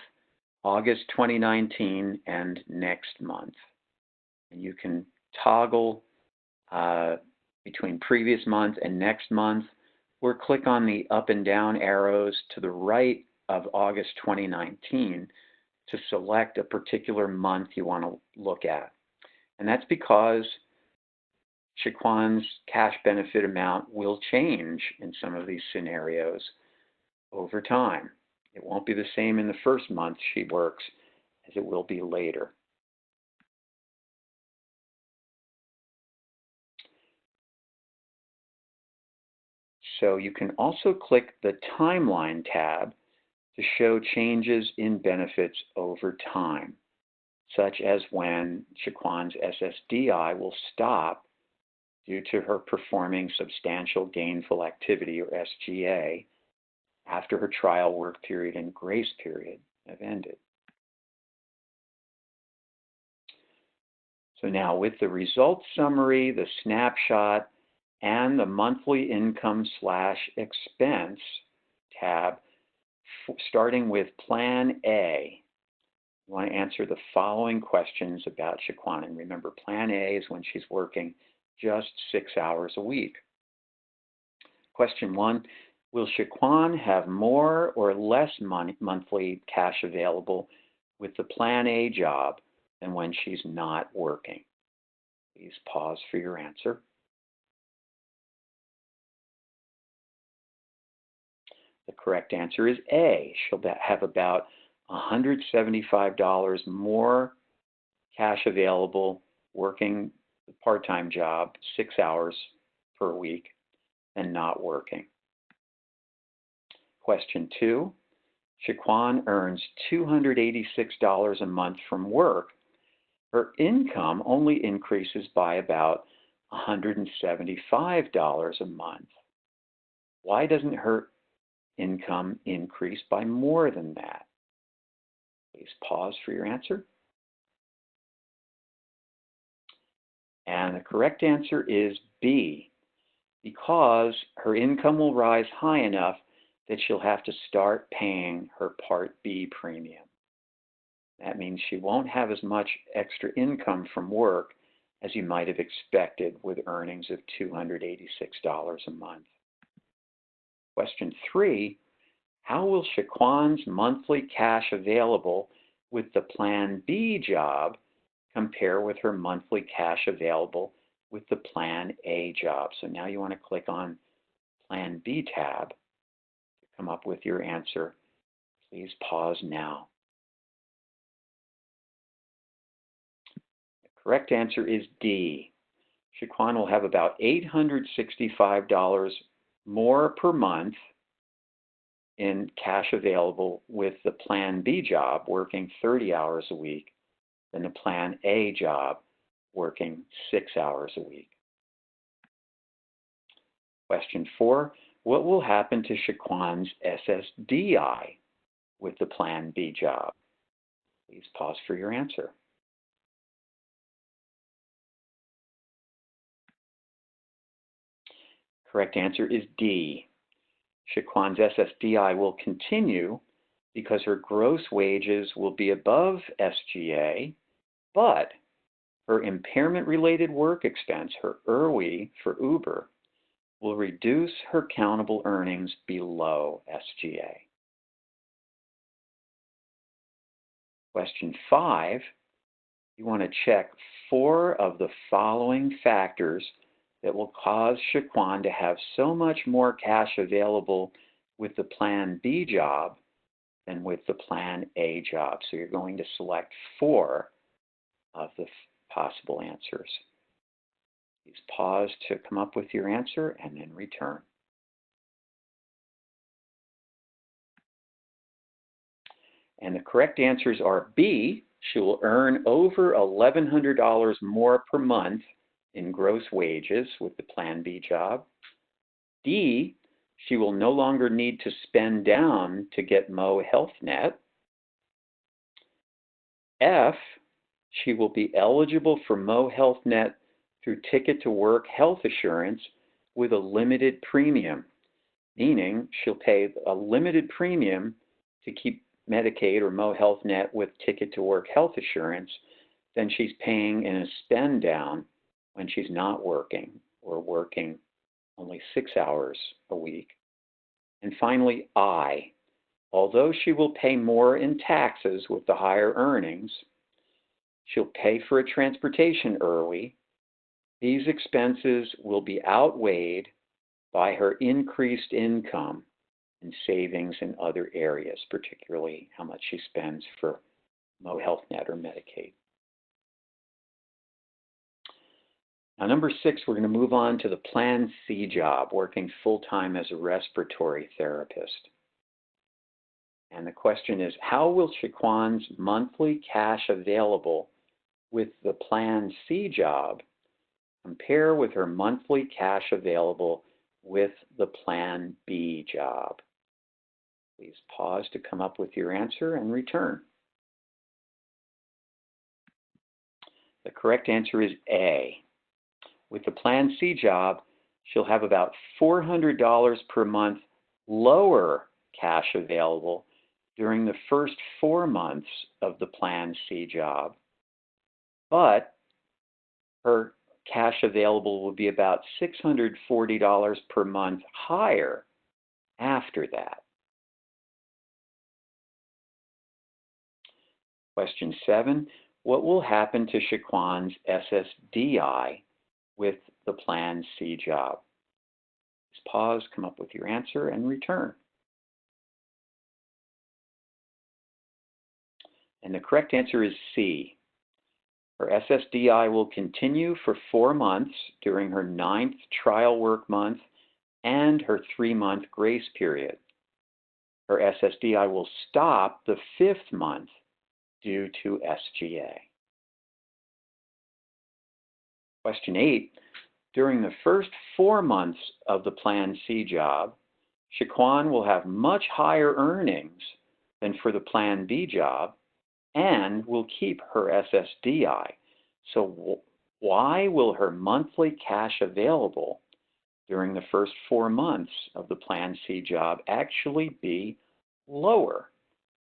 August 2019, and next month. And you can toggle between previous month and next month, or click on the up and down arrows to the right of August 2019 to select a particular month you want to look at. And that's because Shaquan's cash benefit amount will change in some of these scenarios over time. It won't be the same in the first month she works as it will be later. So you can also click the Timeline tab to show changes in benefits over time, such as when Shaquan's SSDI will stop due to her performing substantial gainful activity, or SGA, after her trial work period and grace period have ended. So now with the results summary, the snapshot, and the monthly income / expense tab, starting with Plan A, you want to answer the following questions about Shaquan. And remember, Plan A is when she's working just 6 hours a week. Question 1, will Shaquan have more or less monthly cash available with the Plan A job than when she's not working? Please pause for your answer. The correct answer is A. She'll have about $175 more cash available working the part-time job 6 hours per week than not working. Question 2, Shaquan earns $286 a month from work. Her income only increases by about $175 a month. Why doesn't her income increase by more than that? Please pause for your answer. And the correct answer is B, because her income will rise high enough that she'll have to start paying her Part B premium. That means she won't have as much extra income from work as you might have expected with earnings of $286 a month. Question 3, how will Shaquan's monthly cash available with the Plan B job compare with her monthly cash available with the Plan A job? So now you want to click on Plan B tab to come up with your answer. Please pause now. The correct answer is D. Shaquan will have about $865 more per month in cash available with the Plan B job working 30 hours a week than the Plan A job working 6 hours a week. Question 4, what will happen to Shaquan's SSDI with the Plan B job? Please pause for your answer. Correct answer is D. Shaquan's SSDI will continue because her gross wages will be above SGA, but her impairment-related work expense, her IRWI for Uber, will reduce her countable earnings below SGA. Question 5, you want to check 4 of the following factors that will cause Shaquan to have so much more cash available with the Plan B job than with the Plan A job. So you're going to select 4 of the possible answers. Please pause to come up with your answer and then return. And the correct answers are B, she will earn over $1,100 more per month in gross wages with the Plan B job. D, she will no longer need to spend down to get Mo Health Net. F, she will be eligible for Mo Health Net through Ticket to Work health assurance with a limited premium, meaning she'll pay a limited premium to keep Medicaid or Mo Health Net with Ticket to Work health assurance than she's paying in a spend down when she's not working or working only 6 hours a week. And finally, I, although she will pay more in taxes with the higher earnings, she'll pay for a transportation IRWI. These expenses will be outweighed by her increased income and savings in other areas, particularly how much she spends for Mo Health Net or Medicaid. Now, number 6, we're going to move on to the Plan C job, working full-time as a respiratory therapist. And the question is, how will Shaquan's monthly cash available with the Plan C job compare with her monthly cash available with the Plan B job? Please pause to come up with your answer and return. The correct answer is A. With the Plan C job, she'll have about $400 per month lower cash available during the first 4 months of the Plan C job. But her cash available will be about $640 per month higher after that. Question 7, what will happen to Shaquan's SSDI with the Plan C job? Just pause, come up with your answer, and return. And the correct answer is C. Her SSDI will continue for 4 months during her 9th trial work month and her 3-month grace period. Her SSDI will stop the 5th month due to SGA. Question 8, during the first 4 months of the Plan C job, Shaquan will have much higher earnings than for the Plan B job and will keep her SSDI. So why will her monthly cash available during the first 4 months of the Plan C job actually be lower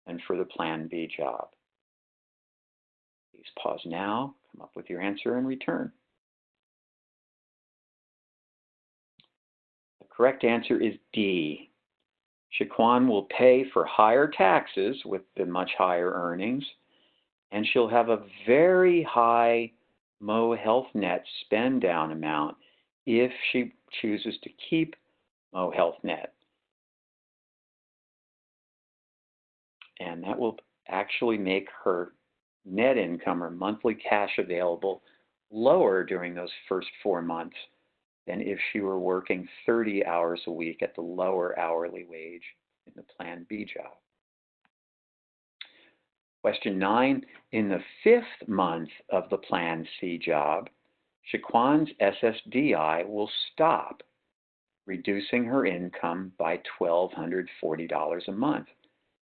than for the Plan B job? Please pause now, come up with your answer, and return. The correct answer is D. Shaquan will pay for higher taxes with the much higher earnings, and she'll have a very high Mo Health Net spend down amount if she chooses to keep Mo Health Net. And that will actually make her net income or monthly cash available lower during those first 4 months than if she were working 30 hours a week at the lower hourly wage in the Plan B job. Question 9, in the 5th month of the Plan C job, Shaquan's SSDI will stop reducing her income by $1,240 a month.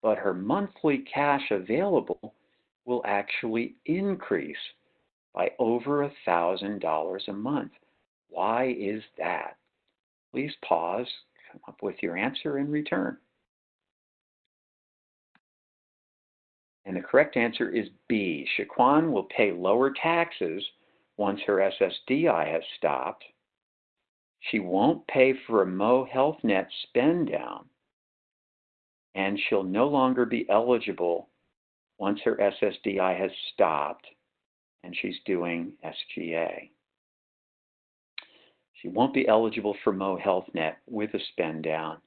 But her monthly cash available will actually increase by over $1,000 a month. Why is that? Please pause, come up with your answer, and return. And the correct answer is B. Shaquan will pay lower taxes once her SSDI has stopped. She won't pay for a Mo Health Net spend down, and she'll no longer be eligible once her SSDI has stopped and she's doing SGA. She won't be eligible for Mo Health Net with a spend down,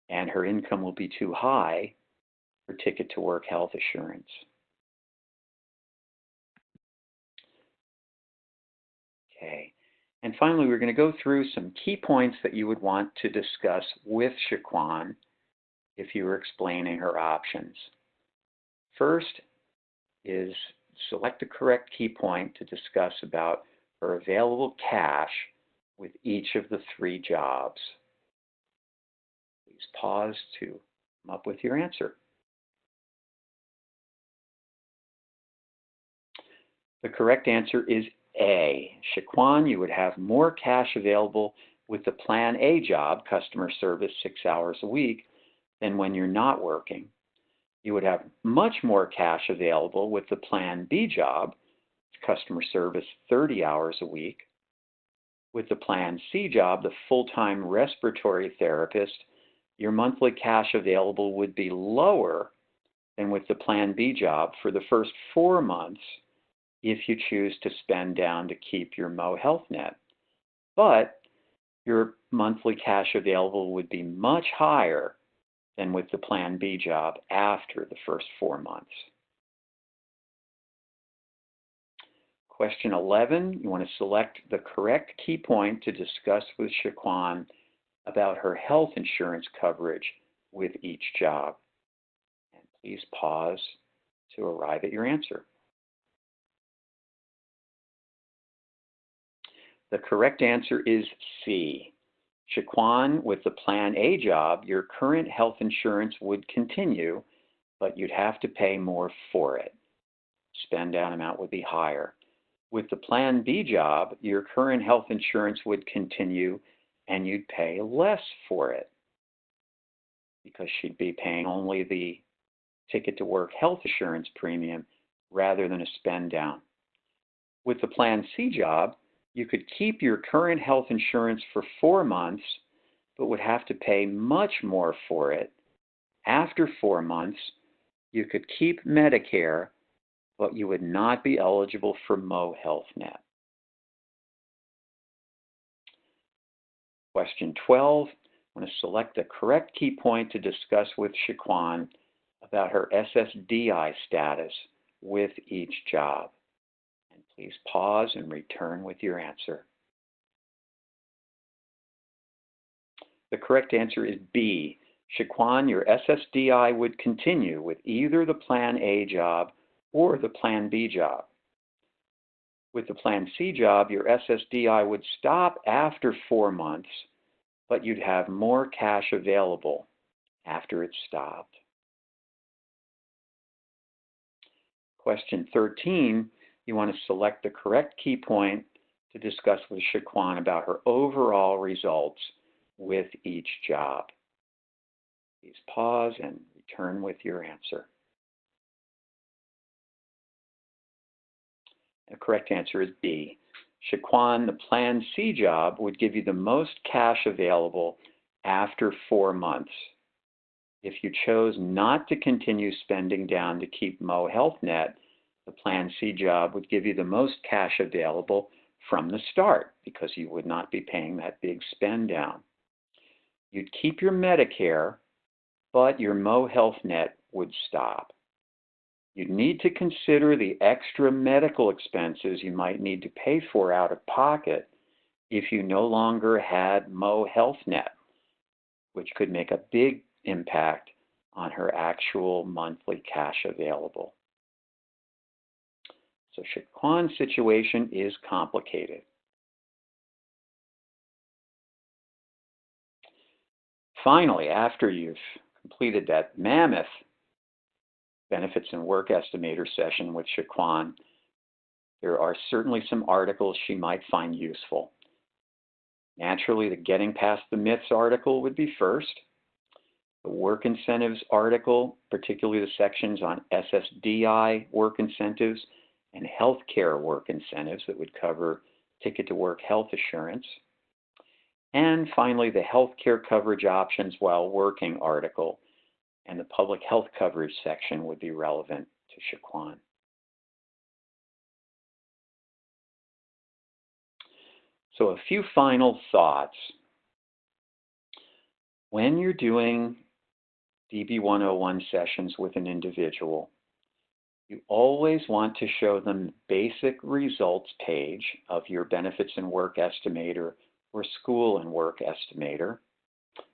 and her income will be too high for Ticket to Work health assurance. Okay, and finally we're going to go through some key points that you would want to discuss with Shaquan if you were explaining her options. First is select the correct key point to discuss about her available cash with each of the 3 jobs. Please pause to come up with your answer. The correct answer is A. Shaquan, you would have more cash available with the Plan A job, customer service 6 hours a week, than when you're not working. You would have much more cash available with the Plan B job, customer service 30 hours a week. With the Plan C job, the full-time respiratory therapist, your monthly cash available would be lower than with the Plan B job for the first 4 months if you choose to spend down to keep your Mo Health Net. But your monthly cash available would be much higher than with the Plan B job after the first 4 months. Question 11, you want to select the correct key point to discuss with Shaquan about her health insurance coverage with each job. And please pause to arrive at your answer. The correct answer is C. Shaquan, with the Plan A job, your current health insurance would continue, but you'd have to pay more for it. Spend down amount would be higher. With the Plan B job, your current health insurance would continue and you'd pay less for it because she'd be paying only the Ticket to Work health assurance premium rather than a spend down. With the Plan C job, you could keep your current health insurance for 4 months, but would have to pay much more for it. After 4 months, you could keep Medicare, but you would not be eligible for Mo Health Net. Question 12, I want to select the correct key point to discuss with Shaquan about her SSDI status with each job. And please pause and return with your answer. The correct answer is B. Shaquan, your SSDI would continue with either the Plan A job or the Plan B job. With the Plan C job, your SSDI would stop after 4 months, but you'd have more cash available after it stopped. Question 13, you want to select the correct key point to discuss with Shaquan about her overall results with each job. Please pause and return with your answer. The correct answer is B. Shaquan, the Plan C job would give you the most cash available after 4 months. If you chose not to continue spending down to keep Mo Health Net, the Plan C job would give you the most cash available from the start because you would not be paying that big spend down. You'd keep your Medicare, but your Mo Health Net would stop. You'd need to consider the extra medical expenses you might need to pay for out of pocket if you no longer had Mo Health Net, which could make a big impact on her actual monthly cash available. So Shaquan's situation is complicated. Finally, after you've completed that mammoth benefits and work estimator session with Shaquan, there are certainly some articles she might find useful. Naturally, the Getting Past the Myths article would be first. The work incentives article, particularly the sections on SSDI work incentives and healthcare work incentives that would cover ticket to work health assurance. And finally, the healthcare coverage options while working article and the public health coverage section would be relevant to Shaquan. So a few final thoughts. When you're doing DB 101 sessions with an individual, you always want to show them the basic results page of your benefits and work estimator or school and work estimator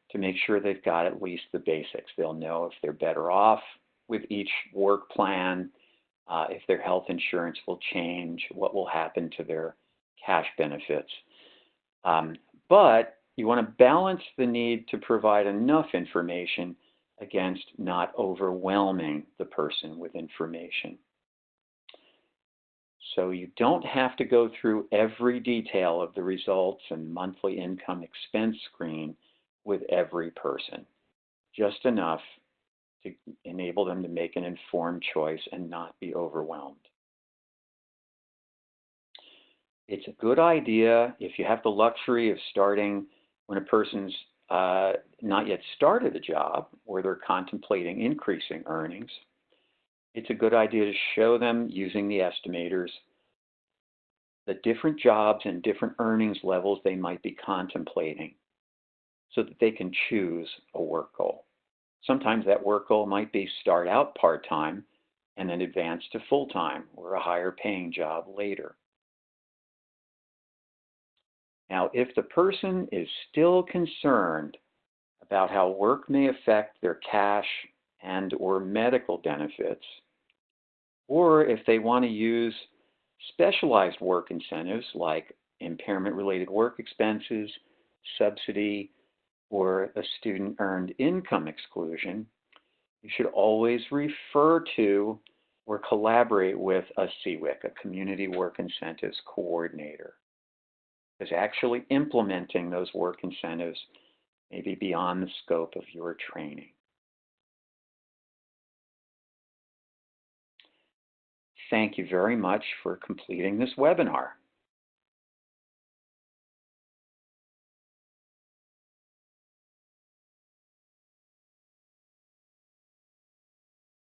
to make sure they've got at least the basics. They'll know if they're better off with each work plan, if their health insurance will change, what will happen to their cash benefits. But you want to balance the need to provide enough information against not overwhelming the person with information. So you don't have to go through every detail of the results and monthly income expense screen with every person, just enough to enable them to make an informed choice and not be overwhelmed. It's a good idea if you have the luxury of starting when a person's not yet started a job or they're contemplating increasing earnings. It's a good idea to show them using the estimators the different jobs and different earnings levels they might be contemplating so that they can choose a work goal. Sometimes that work goal might be start out part-time and then advance to full-time or a higher paying job later. Now, if the person is still concerned about how work may affect their cash and or medical benefits, or if they want to use specialized work incentives like impairment-related work expenses, subsidy, or a student earned income exclusion, you should always refer to or collaborate with a CWIC, a Community Work Incentives Coordinator, because actually implementing those work incentives may be beyond the scope of your training. Thank you very much for completing this webinar.